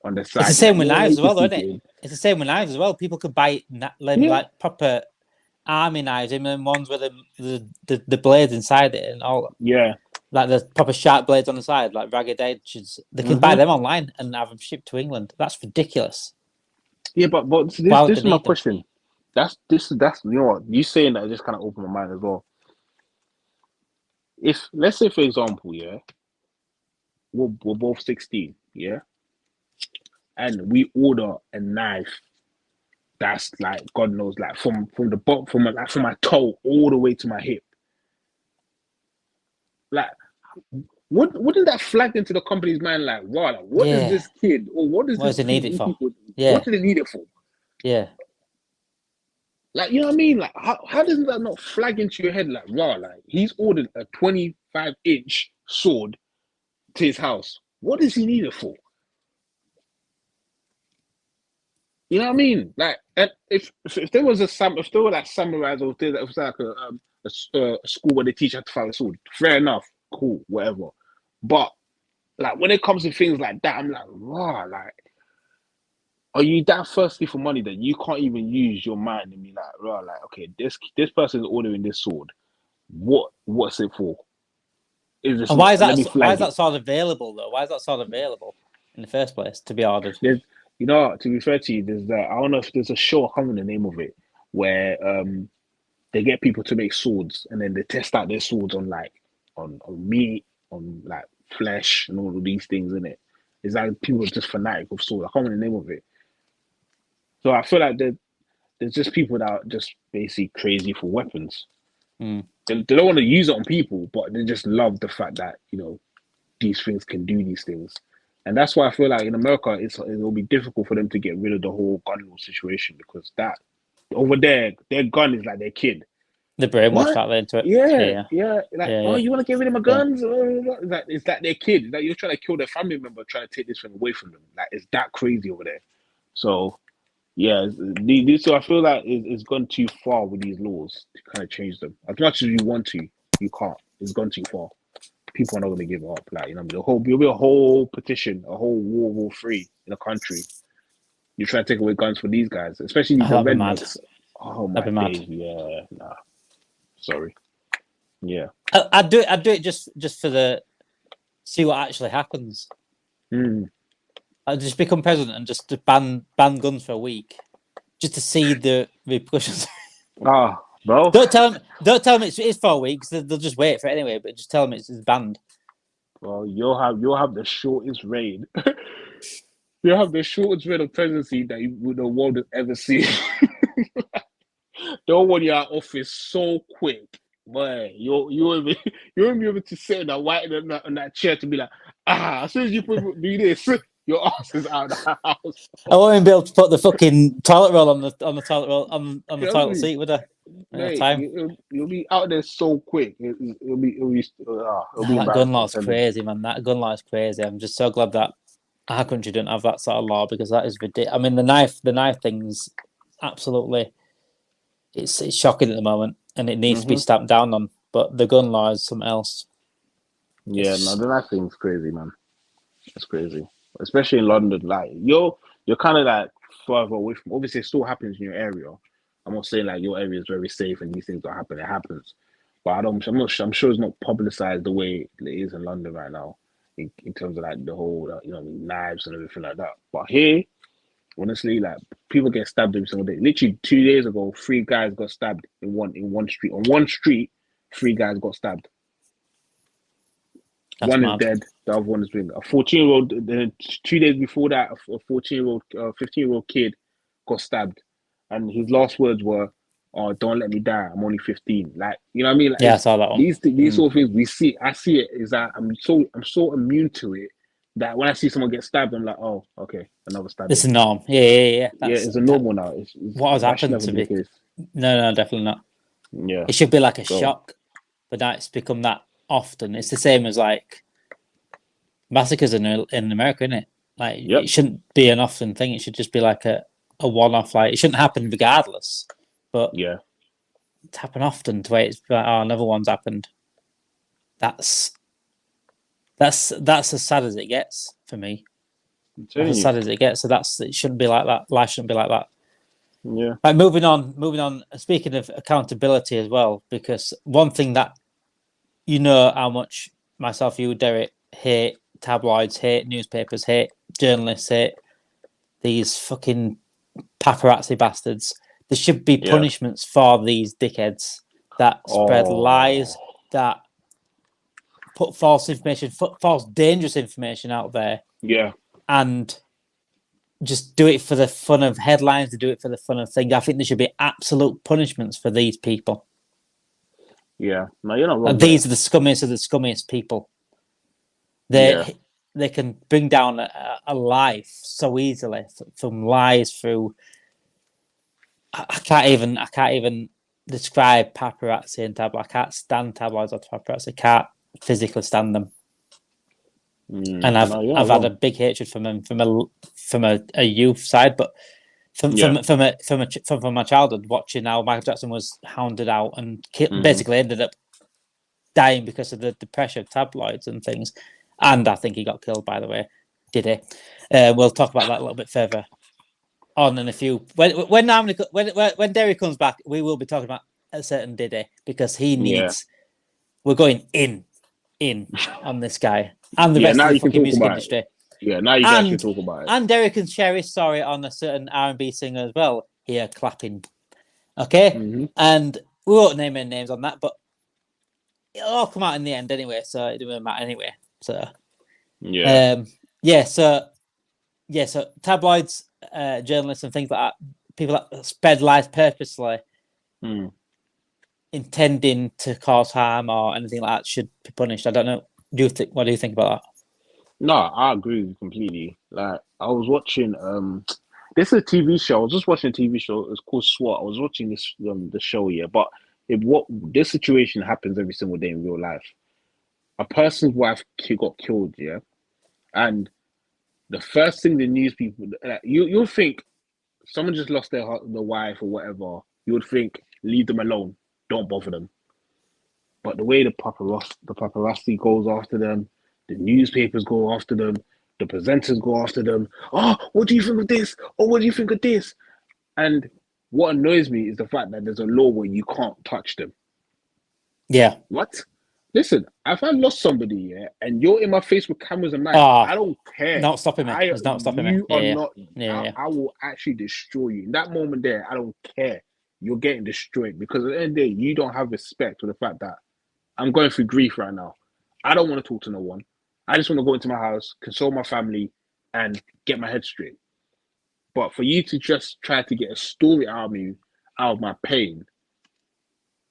on the side, it's the same with knives as well, isn't it? It's the same with knives as well. People could buy like proper army knives, even ones with the blades inside it and all. Yeah, like the proper sharp blades on the side, like ragged edges. They can buy them online and have them shipped to England. That's ridiculous. Yeah, but this is my question. That's you know what you saying that just kind of opened my mind as well. If let's say for example, we're both 16, and we order a knife that's like God knows, like from the bottom, from my toe all the way to my hip. Like, wouldn't that flag into the company's mind? Like, wow, like, what is this kid, or what does it need it for? What do they need it for? Yeah. Like, you know what I mean? Like, how doesn't that not flag into your head? Like, wow, like he's ordered a 25-inch sword to his house. What does he need it for? You know what I mean? Like, if there was if there were like samurais, or if there was like a school where they teach how to fight a sword, fair enough, cool, whatever. But like when it comes to things like that, I'm like, wow, like are you that thirsty for money that you can't even use your mind and be like, right, like, okay, this person is ordering this sword. What's it for? Is this And let me why flag is it. that sword available though? Why is that sword available in the first place to be ordered? There's you know, to be fair to you, there's that I don't know if there's a show, I can't remember the name of it, where they get people to make swords and then they test out their swords on like on meat, on like flesh and all of these things in it. It's like people are just fanatic of swords. I can't remember the name of it. So I feel like there's just people that are just basically crazy for weapons. Mm. They don't want to use it on people, but they just love the fact that these things can do these things, and that's why I feel like in America it'll be difficult for them to get rid of the whole gun law situation because that over there their gun is like their kid. The brainwashed What? that into it. Yeah, Yeah, yeah. Like, yeah, oh, yeah, you want to get rid of my yeah. guns? Is that their kid? Like you're trying to kill their family member, trying to take this thing away from them. Like it's that crazy over there. So yeah, so I feel like it's gone too far with these laws to kind of change them. As much as you want to, you can't. It's gone too far. People are not going to give up. Like there'll be a whole petition, a whole War 3 in a country. You try to take away guns for these guys, especially Oh, the that'd be mad. rednecks. Oh That'd my be mad. days, yeah, nah, sorry, yeah. I'd do it just for the see what actually happens. Mm. I'd just become president and just ban guns for a week, just to see the repercussions. Ah, bro. Don't tell them it's for a week. They'll just wait for it anyway. But just tell them it's banned. Well, you'll have the shortest reign. You'll have the shortest reign of presidency that the world has ever seen. Don't want you out of office so quick. Boy, you won't be able to sit in that white on that chair to be like, as soon as you do this, your ass is out of the house. I won't even be able to put the fucking toilet roll on the toilet roll on the Trust toilet me, seat, would I? mate, Time. you'll be out there so quick. It'll be That gun embarrassing. law's crazy, man. That gun law is crazy. I'm just so glad that our country don't have that sort of law because that is ridiculous. I mean, the knife thing's absolutely it's shocking at the moment, and it needs to be stamped down on. But the gun law is something else. Yeah, no, the knife thing's crazy, man. It's crazy, especially in London. Like you're kind of like further away from. Obviously, it still happens in your area. I'm not saying like your area is very safe and these things don't happen. It happens, but I don't. I'm sure it's not publicized the way it is in London right now, in terms of like the whole knives and everything like that. But here, honestly, like people get stabbed every single day. Literally 2 days ago, 3 guys got stabbed in one street. On one street, 3 guys got stabbed. That's One is mad. dead. The other one is being a 14-year-old. Then 2 days before that, a 14-year-old, 15-year-old kid got stabbed, and his last words were, "Oh, don't let me die. I'm only 15." Like you know what I mean? Like Yeah, I saw that one. these sort of things we see. I see it is that I'm so immune to it that when I see someone get stabbed, I'm like, oh, okay, another stabbing. It's a norm. Yeah. Yeah, it's a normal now. What has happened to be? No, definitely not. Yeah, it should be like a shock, but now it's become that often. It's the same as like massacres in America, isn't it? Like It shouldn't be an often thing. It should just be like a one-off. Like it shouldn't happen regardless, but yeah, it's happened often to where it's like, oh, another one's happened. That's as sad as it gets for me. That's as sad as it gets. So it shouldn't be like that. Life shouldn't be like that. Yeah. Right, moving on. Speaking of accountability as well, because one thing that how much myself, you, Derek, hate tabloids, hate newspapers, hate journalists, hate these fucking paparazzi bastards. There should be punishments for these dickheads that spread lies, that put false information, false dangerous information out there. Yeah. And just do it for the fun of headlines, to do it for the fun of things. I think there should be absolute punishments for these people. Yeah. No, you're not wrong. These are the scummiest of the scummiest people. They can bring down a life so easily from lies through. I can't even describe paparazzi and tabloids. I can't stand tabloids or paparazzi. I can't physically stand them. And I've had a big hatred from them from a youth side, but from my childhood, watching how Michael Jackson was hounded out and basically ended up dying because of the pressure of tabloids and things. And I think he got killed, by the way. Did he? We'll talk about that a little bit further on in a few. When Derry comes back, we will be talking about a certain Diddy because he needs. We're going in on this guy and the rest of the fucking music industry. Yeah, now you can actually talk about it. And Derek can share his story on a certain R&B singer as well. Here, clapping. Okay? Mm-hmm. And we won't name any names on that, but it'll all come out in the end anyway, so it doesn't matter anyway. So, so tabloids, journalists and things like that, people that spread lies purposely, intending to cause harm or anything like that should be punished. I don't know. What do you think about that? No, I agree with you completely. Like, I was watching this is a TV show. I was just watching a TV show. It's called SWAT. I was watching this the show, but this situation happens every single day in real life. A person's wife got killed, and the first thing the news people you'll think someone just lost their wife or whatever. You would think leave them alone, don't bother them. But the way the paparazzi goes after them, the newspapers go after them, the presenters go after them. Oh, what do you think of this? Oh, what do you think of this? And what annoys me is the fact that there's a law where you can't touch them. Yeah. What? Listen, if I lost somebody, and you're in my face with cameras and mics, I don't care. Not stopping me. It's not stopping me. You are not. I will actually destroy you. In that moment there, I don't care. You're getting destroyed because at the end of the day, you don't have respect for the fact that I'm going through grief right now. I don't want to talk to no one. I just want to go into my house, console my family, and get my head straight. But for you to just try to get a story out of me, out of my pain,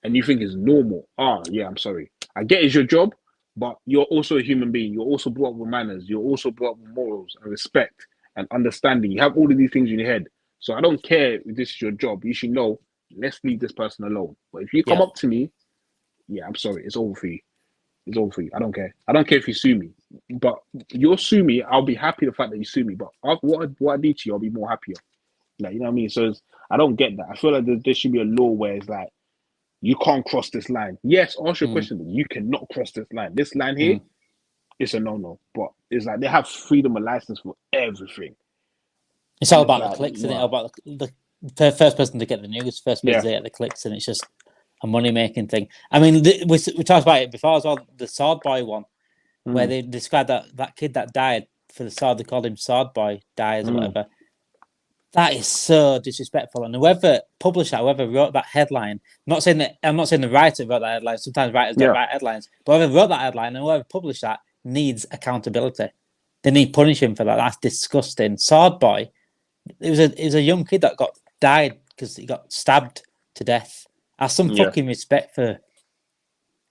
and you think it's normal, I'm sorry. I get it's your job, but you're also a human being. You're also brought up with manners. You're also brought up with morals and respect and understanding. You have all of these things in your head. So I don't care if this is your job. You should know, let's leave this person alone. But if you come up to me, I'm sorry, it's over for you. It's over for you. I don't care. I don't care if you sue me. But you'll sue me, I'll be happy the fact that you sue me. But what I do to you, I'll be more happier. Like, you know what I mean? So I don't get that. I feel like there should be a law where it's like, you can't cross this line. Yes, ask your question, but you cannot cross this line. This line here, it's a no-no. But it's like they have freedom of license for everything. It's all about the clicks, isn't it? All about the first person to get the news, first person to get the clicks, and it's just a money-making thing. I mean, we talked about it before as well, the Sword Boy one, where they described that kid that died for the sword. They called him Sword Boy, dies or whatever. That is so disrespectful. And whoever published that, whoever wrote that headline, I'm not saying the writer wrote that headline. Sometimes writers don't write headlines, but whoever wrote that headline and whoever published that needs accountability. They need punishing for that. That's disgusting. Sword Boy, it was a young kid that died because he got stabbed to death. Have some fucking respect for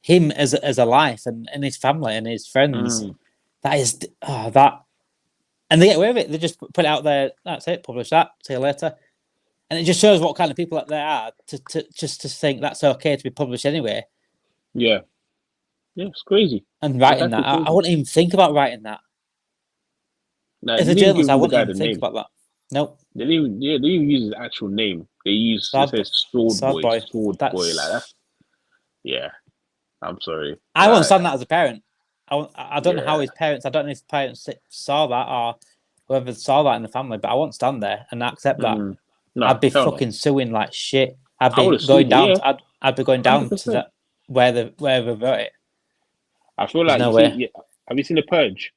him as a life and his family and his friends. That is that. And they get away with it. They just put it out there. That's it. Publish that. See you later. And it just shows what kind of people that they are to think that's okay to be published anyway. Yeah. Yeah, it's crazy. And writing that. I wouldn't even think about writing that. No, as a journalist, I wouldn't even think about that. Nope. They didn't even use his actual name. They used Sword Boy. Sword Boy like that. Yeah. I'm sorry. I won't understand that as a parent. I don't know how his parents. I don't know if his parents saw that or whoever saw that in the family, but I won't stand there and accept that. No, I'd be fucking suing like shit. I'd be going down. I'd be going down 100%. To that wherever wrote it. I feel like have you seen The Purge?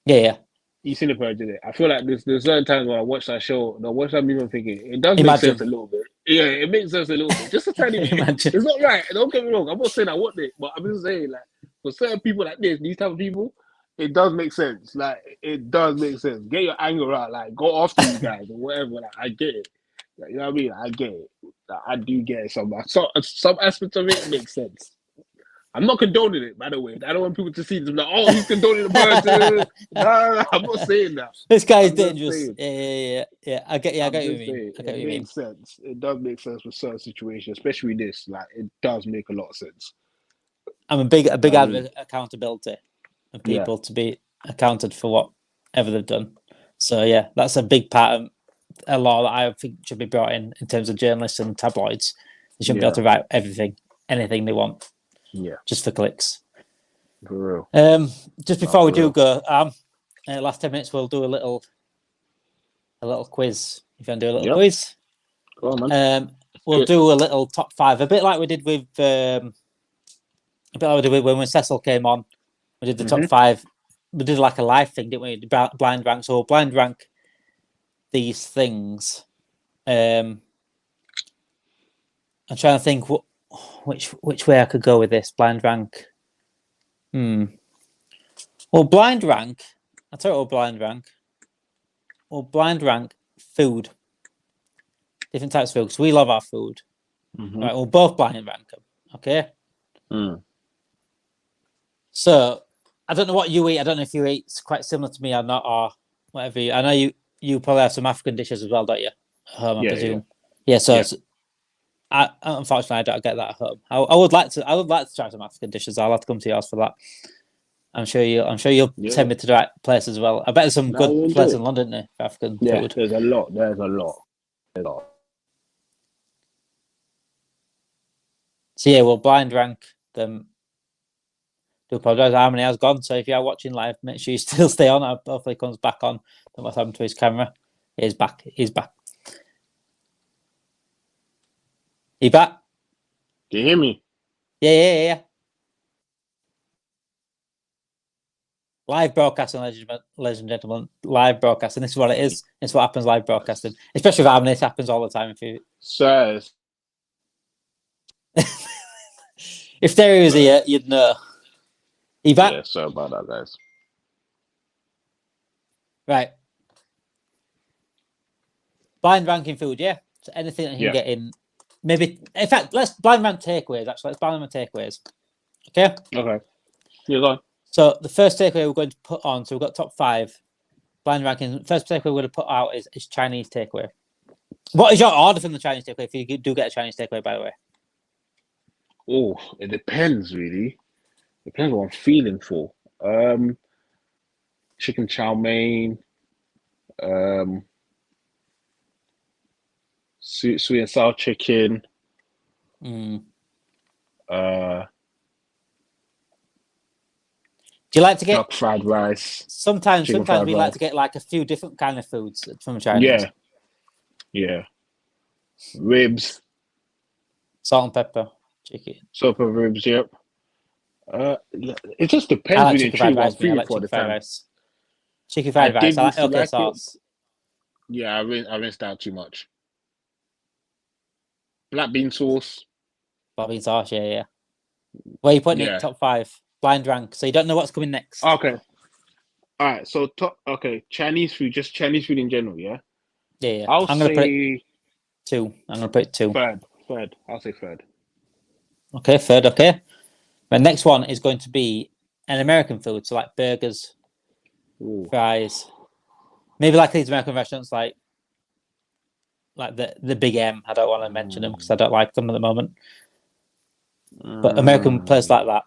Yeah. You've seen The Purge, didn't it? I feel like there's certain times when I watch that show, and I watch that movie, I'm thinking it does make sense a little bit. Yeah, it makes sense a little bit, just a tiny bit. It's not right. Don't get me wrong. I'm not saying I want it, but I'm just saying like. For certain people like these type of people, it does make sense. Like, it does make sense. Get your anger out. Like, go after you guys or whatever. Like, I get it. Like, you know what I mean? I get it. Like, I do get it. Some aspects of it make sense. I'm not condoning it, by the way. I don't want people to see them like, oh, he's condoning the birds. No, I'm not saying that. This guy is dangerous. Yeah. I get what you mean. It makes sense. It does make sense for certain situations, especially this. Like, it does make a lot of sense. I'm a big advocate of accountability and people to be accounted for whatever they've done. So yeah, that's a big part of a law that I think should be brought in terms of journalists and tabloids. They shouldn't be able to write anything they want. Yeah, just for clicks. For real. Just before we do go, last 10 minutes we'll do a little a little quiz. If you want to do a little Yep. quiz, Go on, man. We'll Good. do a little top 5, a bit like we did with when Cecil came on. We did the top 5. We did like a live thing, didn't we? Blind rank. So we'll blind rank these things. I'm trying to think which way I could go with this blind rank. Well, blind rank. I'll tell you what blind rank. Well, blind rank food. Different types of food, because we love our food. Right, we'll both blind rank them. Okay. So I don't know what you eat. I don't know if you eat quite similar to me or not, or whatever. I know you probably have some African dishes as well, don't you? At home, I presume. Yeah. So unfortunately, I don't get that at home. I would like to. I would like to try some African dishes. I'll have to come to yours for that. I'm sure you'll send me to the right place as well. I bet there's some good places in London, isn't there, for African food. There's a lot. There's a lot. So yeah, we'll blind rank them. Do apologise, Harmony has gone. So if you are watching live, make sure you still stay on. Hopefully he comes back on. Don't know what's happened to his camera. He's back. He's back. You back? Do you hear me? Yeah. Live broadcasting, ladies and gentlemen. Live broadcasting. This is what it is. It's what happens live broadcasting. Especially with Harmony, this happens all the time. Sirs. If Terry was here, you'd know. You back? Yeah, sorry about that, guys. Right. Blind ranking food, yeah? So anything that you can get in. Maybe, in fact, let's blind rank takeaways, actually. Let's blind rank takeaways. Okay? Okay. Yeah, go on. So the first takeaway we're going to put on, so we've got top 5 blind ranking. First takeaway we're going to put out is Chinese takeaway. What is your order from the Chinese takeaway, if you do get a Chinese takeaway, by the way? Oh, it depends, really. Depends what I'm feeling for. Chicken chow mein, sweet and sour chicken. Do you like to get duck fried rice? Sometimes we like to get like a few different kind of foods from Chinese. Yeah. Ribs. Salt and pepper chicken. Salt and ribs, yep. It just depends I like really chicken fried rice. I like chicken fried rice. Chicken fried rice. I like okay sauce. Yeah, I rinsed out too much. Black bean sauce. Black bean sauce, yeah. Where are you putting it? Top 5. Blind rank. So you don't know what's coming next. Okay. All right. So Chinese food, just Chinese food in general, yeah? Yeah. I'm gonna put it 2. I'm gonna put it 2. Third. I'll say third. Okay, third, okay. The next one is going to be an American food, so like burgers, fries. Maybe like these American restaurants like the Big M. I don't want to mention them because I don't like them at the moment. But American places like that.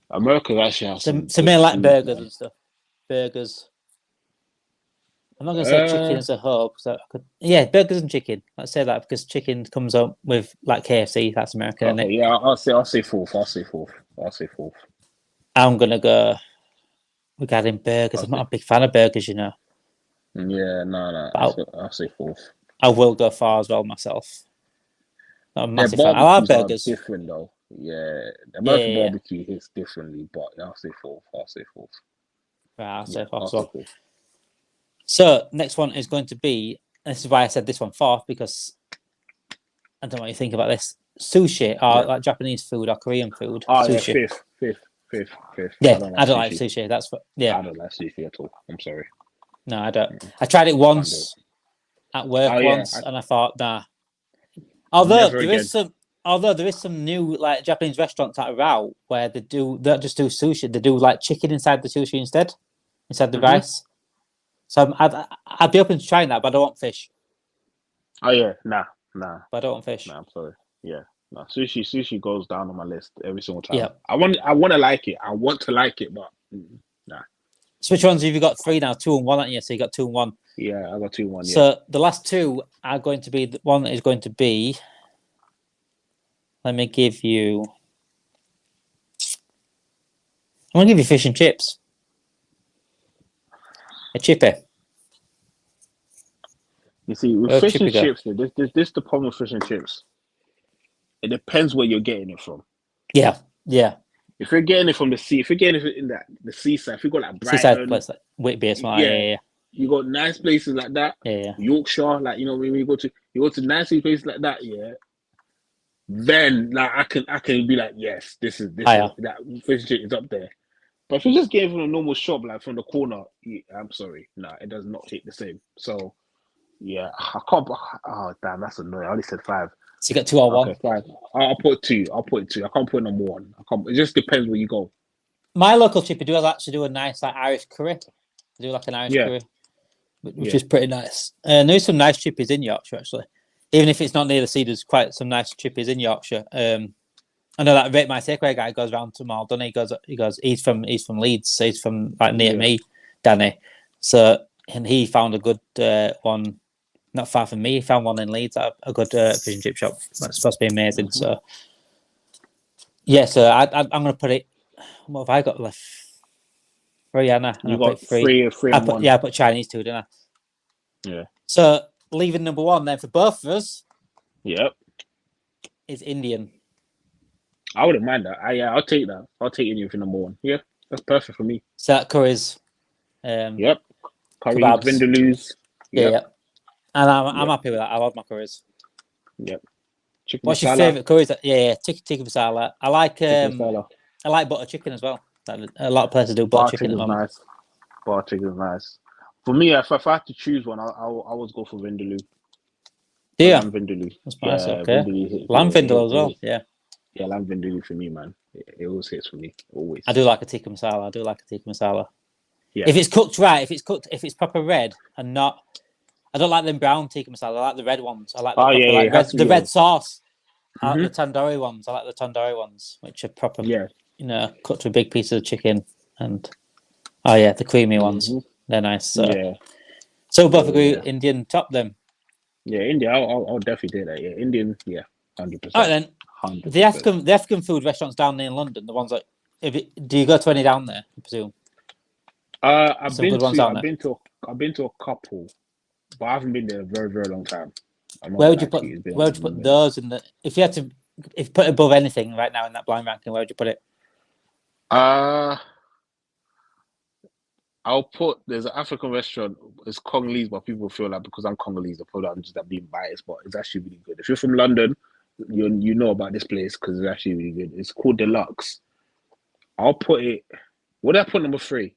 America actually has so mainly like burgers and stuff. Burgers. I'm not going to say chicken as a whole. Burgers and chicken. Let's say that because chicken comes up with like KFC. That's American, isn't it? Yeah, I'll say fourth. I'm going to go regarding burgers. I'm not a big fan of burgers, you know. Yeah, no. I'll say fourth. I will go far as well myself. Not a massive fan. I like burgers. Different though. Yeah, American barbecue hits differently, but I'll say fourth. Right, I'll say fourth as well. So next one is going to be. This is why I said this one fourth because I don't know what you think about this. Sushi or like Japanese food or Korean food. Sushi. Yeah, fifth. Yeah, I don't like sushi. That's what. Yeah, I don't like sushi at all. I'm sorry. No, I don't. I tried it once at work and I thought, nah. Although there is some new like Japanese restaurants that are out where they don't just do sushi, they do like chicken inside the sushi inside the rice. So I'd be open to trying that, but I don't want fish. Oh yeah, nah. But I don't want fish. Nah, I'm sorry. Yeah, no. Sushi goes down on my list every single time. Yeah. I want to like it. I want to like it, but nah. So which ones have you got? 3 now, 2 and 1, aren't you? So you got 2 and 1. Yeah, I got 2 and 1. Yeah. So the last 2 are going to be the one that is going to be. Let me give you. I'm gonna give you fish and chips. A chippy. You see, with Where would fish and chippy go? chips, this the problem with fish and chips. It depends where you're getting it from. Yeah, yeah. If you're getting it from the sea, if you're getting it in the seaside, if you go like Seaside Brighton, place like Whitby, something like yeah, yeah, you got nice places like that. yeah, yeah. Yorkshire, like when you go to nice places like that, yeah. Then like I can be like, yes, this is Higher. that fish and chip is up there. But if you're just getting from a normal shop, like from the corner, I'm sorry, no, it does not hit the same. So yeah, I can't. Oh damn, that's annoying. I only said 5. So you got 2 or 1. Okay, 5. I'll put 2. I'll put 2. I can't put number 1. I can't. It just depends where you go. My local chippy does actually do a nice like Irish curry. They do like an Irish curry, which is pretty nice. There's some nice chippies in Yorkshire actually. Even if it's not near the sea, there's quite some nice chippies in Yorkshire. I know that Rate My Takeaway guy goes around to Mal, doesn't he? He goes. He's from Leeds, so he's from like near me, Danny. So and he found a good one, not far from me. He found one in Leeds, a good fish and chip shop. That's supposed to be amazing. So yeah, so I'm going to put it. What have I got left? 3, Anna. You got 3 or 3 and 1. Yeah, I put Chinese too, didn't I? Yeah. So leaving number 1 then for both of us. Yep. Is Indian. I wouldn't mind that. I'll take that. I'll take Indian for number 1. Yeah, that's perfect for me. So that curries. Yep. Curries, kebabs. Vindaloos. Yep. Yeah. And I'm happy with that. I love my curries. Yep. Chicken What's masala. your favourite curries? Yeah, tikka masala. I like butter chicken as well. A lot of places do butter chicken at the moment. Nice. Butter chicken is nice. For me, if I had to choose one, I always go for Vindaloo. Yeah. Lamb Vindaloo. That's nice. Okay. Lamb Vindaloo as well. Yeah. Yeah, lamb Vindaloo for me, man. It always hits for me. Always. I do like a tikka masala. Yeah. If it's cooked right, if it's proper red and not, I don't like them brown tikka masala. I like the red ones. I like the red sauce. I like the tandoori ones. I like the tandoori ones, which are proper. Yeah. Cut to a big piece of chicken and the creamy ones. They're nice. So. Yeah. So both agree Indian top them. Yeah, India. I'll definitely do that. Yeah, Indian. Yeah, 100%. All right then. 100%. The African food restaurants down there in London, the ones do you go to any down there? I presume. I've been to a couple, but I haven't been there a very, very long time. Where would you put those in the? If you put it above anything right now in that blind ranking, where would you put it? I'll put. There's an African restaurant. It's Congolese, but people feel like because I'm Congolese, they feel like I'm just being biased. But it's actually really good. If you're from London, you know about this place because it's actually really good. It's called Deluxe. I'll put it. What did I put number 3?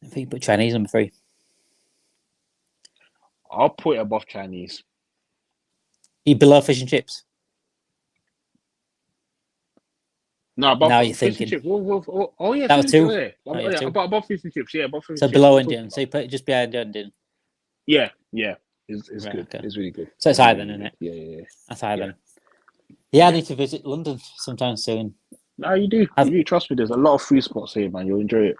I think you put Chinese number 3. I'll put it above Chinese. You below fish and chips? No, above now you're fish thinking. And chips. Oh yeah, that was 2. Above fish and chips. Yeah, above fish and so chips. Below Indian. So you put it just behind Indian. Yeah. It's good. Okay. It's really good. So it's high then, isn't it? Yeah. That's high then. Yeah, I need to visit London sometime soon. No, you do. You trust me. There's a lot of free spots here, man. You'll enjoy it.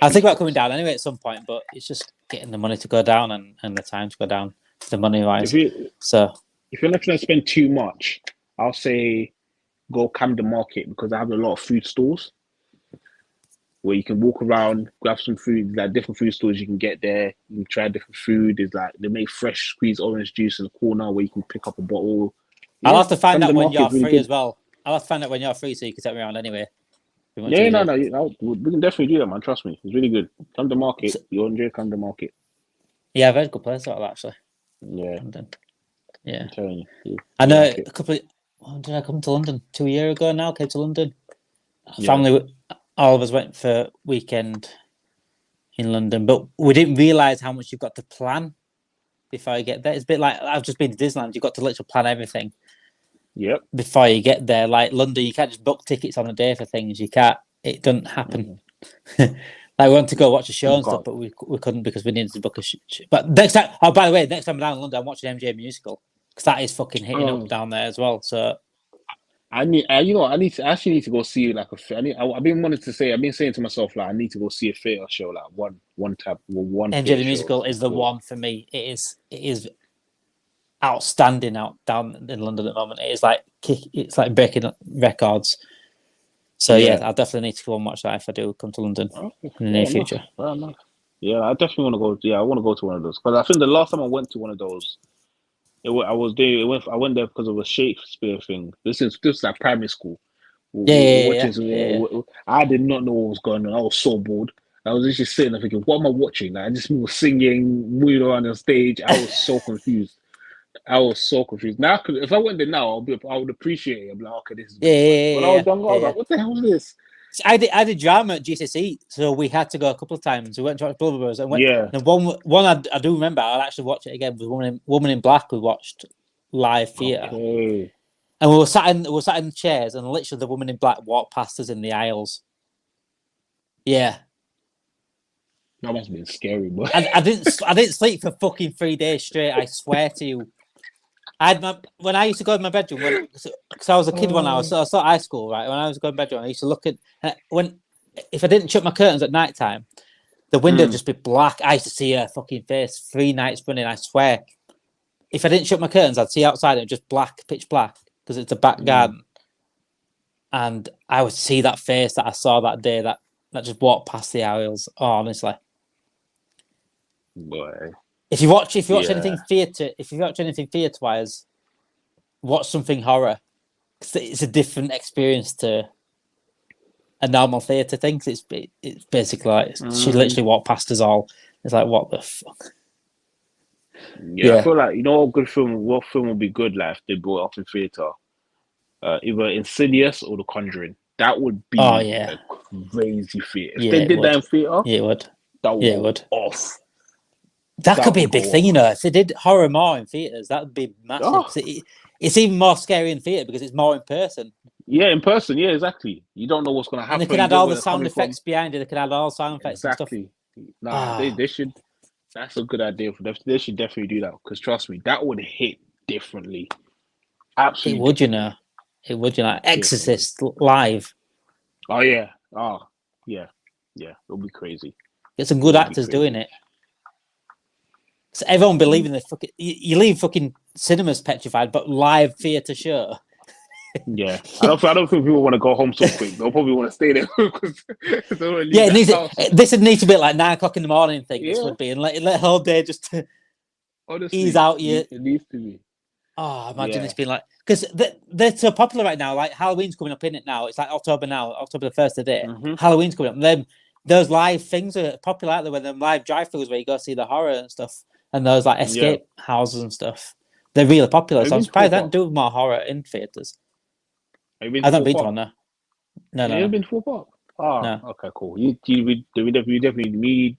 I think about coming down anyway at some point, but it's just getting the money to go down and the time to go down, the money wise. If you're not trying to spend too much, I'll say go Camden Market because I have a lot of food stores where you can walk around, grab some food, like different food stores you can get there. You can try different food. There's like they make fresh squeezed orange juice in the corner where you can pick up a bottle. I'll have to find that when you're free as well. I'll have to find out when you're free so you can take me around anyway. Yeah, no, we can definitely do that, man. Trust me, it's really good. Come to market, you'll enjoy come to market. Yeah, very good place actually. Yeah, London. Yeah, I'm telling you. I know a couple. When did I come to London? 2 years ago now. Came to London. Family, all of us went for weekend in London, but we didn't realise how much you've got to plan before you get there. It's a bit like I've just been to Disneyland. You've got to literally plan everything. Yep. Before you get there, like London, you can't just book tickets on a day for things. You can't. It doesn't happen. Like we wanted to go watch a show and stuff, but we couldn't because we needed to book a. But next time, by the way, next time I'm down in London, I'm watching MJ Musical because that is fucking hitting up down there as well. So I need to go see like I've been saying to myself like I need to go see a theater show like one type. MJ the Musical is the one for me. It is outstanding out down in London at the moment. It's like breaking records. So yeah, I'll definitely need to go and watch that if I do come to London in the near future. Yeah, I definitely want to go. Yeah, I want to go to one of those because I think the last time I went to one of those, I was there. I went there because of a Shakespeare thing. This is like primary school. Yeah, We're yeah, watching. yeah, yeah. I did not know what was going on. I was so bored. I was just sitting there thinking, "What am I watching?" Like, just people singing, moving around on stage. I was so confused. I was so confused. Now, if I went there now, I would appreciate it. I'd be like, "Okay, this is Yeah, gonna be yeah, fun." yeah, When I yeah, was younger, I yeah, was yeah. like, "What the hell is this?" So I did drama at GCSE, so we had to go a couple of times. We went to watch Brother Brothers, and went. Yeah. And one I do remember. I'll actually watch it again. Was Woman in Black. We watched live theatre, Okay. and we were sat in chairs, and literally the woman in black walked past us in the aisles. Yeah, That must have been scary, but I didn't sleep for fucking 3 days straight. I swear to you. When I used to go in my bedroom because I was a kid when I was at high school, right? When I was going to bedroom, I used to look at when if I didn't shut my curtains at night time, the window would mm, just be black. I used to see her fucking face 3 nights running. I swear. If I didn't shut my curtains, I'd see outside and it was just black, pitch black, because it's a back mm, garden, and I would see that face that I saw that day that just walked past the aisles. Oh, honestly. boy, If you watch yeah. anything theatre, if you watch anything theatre wise, watch something horror. 'Cause it's a different experience to a normal theatre thing. 'Cause it's basically like she Mm, literally walked past us all. It's like what the fuck? yeah, I Yeah. feel like what film would be good like if they brought it up in theater? Either Insidious or The Conjuring. That would Oh be yeah. a crazy theater. If Yeah, they it did that would. in theater, Yeah, it would. that would Yeah, it go would. off. That could That be a would big go thing, off. If they did horror more in theaters, that would be massive. Oh, Because it's even more scary in theater because it's more in person, yeah, in person. Yeah, exactly. You don't know what's gonna and they happen. can You add don't know all where the they're sound coming from. effects behind it. They can add all sound effects and stuff. Exactly. Nah, Ah, they should. That's a good idea for them. They should definitely do that because trust me, that would hit differently. it Absolutely would, differently. it would, Differently. Exorcist live. Oh yeah. Oh yeah. Yeah. It'll be crazy. Get some It good will be actors doing crazy. it. So everyone believing the fucking you leave fucking cinemas petrified, but live theater show. Yeah, I don't think people want to go home so quick. They'll probably want to stay there because they don't want to Yeah, leave the house. this would need to be like 9 o'clock in the morning thing. This Yeah, would be and let the whole day just ease honestly, out you. it needs to be. Oh, imagine Yeah. this being like because they're so popular right now. Like Halloween's coming up in it now. It's like October now, October the first of the day. Hmm. Halloween's coming up. And then those live things are popular out there. When them live drive-throughs where you go see the horror and stuff, and those like Yeah. escape houses and stuff. They're really popular. Have you So I'm been to Fort surprised they don't Park? do more horror in theaters. Have you been I've to not Fort been to Park? one no. No, Have you no, ever no, been to Fort Park? Ah, no. okay, cool. We definitely need.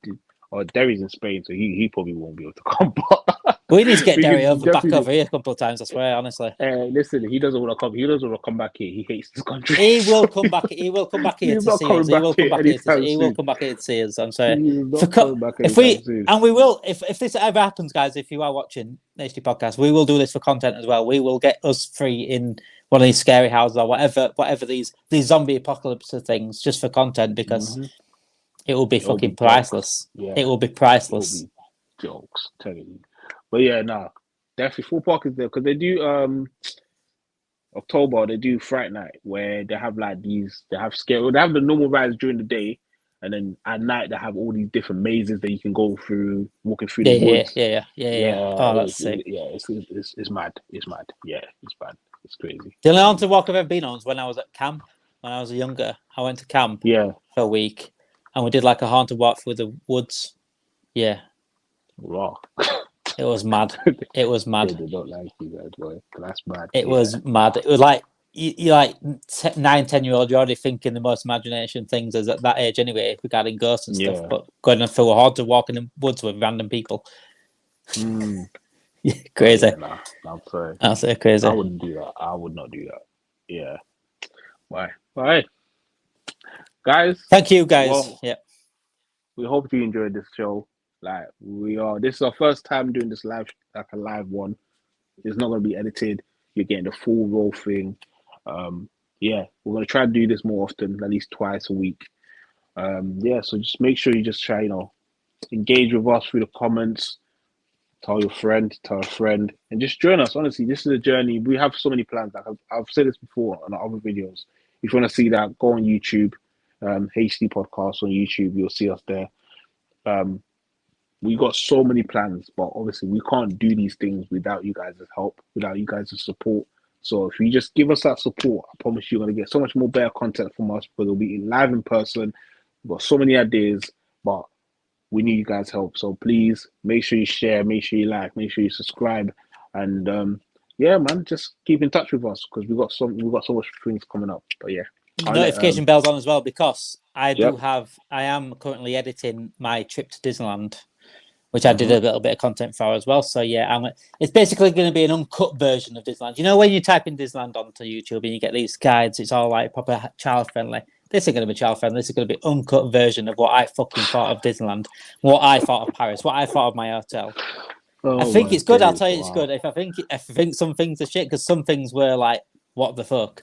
Or Derry's in Spain, so he probably won't be able to come. But We need to get we Derry can back definitely. over here a couple of times. I swear, honestly. Listen, he doesn't want to come. He doesn't want to come back here. He hates this country. He will come back. He will come back here He's to not see us. coming He back will come here back here to see. anytime He will soon. come back here to see us. I'm sorry. He is not coming back If anytime soon. we will, if this ever happens, guys, if you are watching HD podcast, we will do this for content as well. We will get us free in one of these scary houses or whatever these zombie apocalypse things just for content because Hmm. it will be It'll fucking be jokes. priceless. It Yeah, will be it'll priceless. be jokes. Telling you. But yeah, nah, definitely Full Park is there because they do October they do Fright Night where they have like they have scare they have the normal rides during the day and then at night they have all these different mazes that you can go through walking through the woods. Yeah. Oh, that's sick. It's mad. It's mad. Yeah, it's bad. It's crazy. The only It's haunted crazy. walk I've ever been on was when I was at camp. When I was younger, I went to camp Yeah. for a week, and we did like a haunted walk through the woods. Yeah, Raw. it was mad. It was They mad. don't like you guys, boy. That's mad. It Yeah. was mad. It was like you're like 9, 10-year-old. You're already thinking the most imagination things as at that age anyway regarding ghosts and stuff. Yeah. But going through a haunted walk in the woods with random people, Mm. crazy. Yeah, nah, I'm sorry. That's crazy. I wouldn't do that. I would not do that. Yeah. Why? All right, guys. Thank you, guys. Well, Yeah, we hope you enjoyed this show. This is our first time doing this like a live one. It's not going to be edited. You're getting the full raw thing. Um, yeah, we're going to try to do this more often, at least twice a week. Yeah, so just make sure you just try, engage with us through the comments. Tell your friend, tell a friend, and just join us. Honestly, this is a journey. We have so many plans. Like I've said this before on other videos. If you want to see that, go on YouTube, HD Podcast on YouTube. You'll see us there. we got so many plans, but obviously we can't do these things without you guys' help, without you guys' support. So if you just give us that support, I promise you're gonna get so much more better content from us, because it'll be live in person. We've got so many ideas, but we need you guys' help. So please make sure you share, make sure you like, make sure you subscribe, and yeah, man, just keep in touch with us, because we've got so much things coming up. But yeah, Notification bells on as well, because I Yep. am currently editing my trip to Disneyland, which I did a little bit of content for as well. So yeah, it's basically going to be an uncut version of Disneyland. You know, when you type in Disneyland onto YouTube and you get these guides, it's all like proper child friendly. This is going to be child friendly. This is going to be uncut version of what I fucking thought of Disneyland, what I thought of Paris, what I thought of my hotel. I think it's good. I'll tell you, it's good. If I think some things are shit, because some things were like, what the fuck.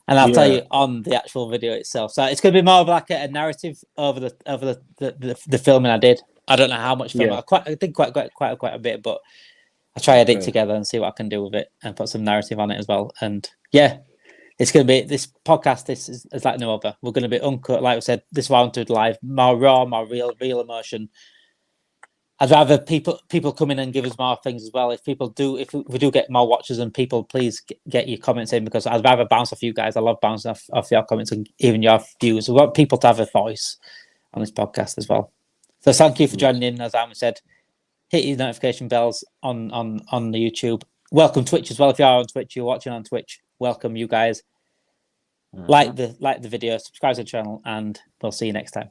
And I'll tell you on the actual video itself. So it's going to be more of like a narrative over the filming I did. I don't know how much film. I did quite a bit, but I try to edit together and see what I can do with it and put some narrative on it as well. And yeah, it's going to be this podcast. This is like no other. We're going to be uncut, like I said. This is what I want to do live, more raw, more real emotion. I'd rather people come in and give us more things as well. If we do get more watchers, and people, please get your comments in, because I'd rather bounce off you guys. I love bouncing off your comments and even your views. We want people to have a voice on this podcast as well. So thank you for joining in. As Aaron said, hit your notification bells on the YouTube. Welcome Twitch as well. If you are on Twitch, you're watching on Twitch, welcome you guys. Like the video, subscribe to the channel, and we'll see you next time.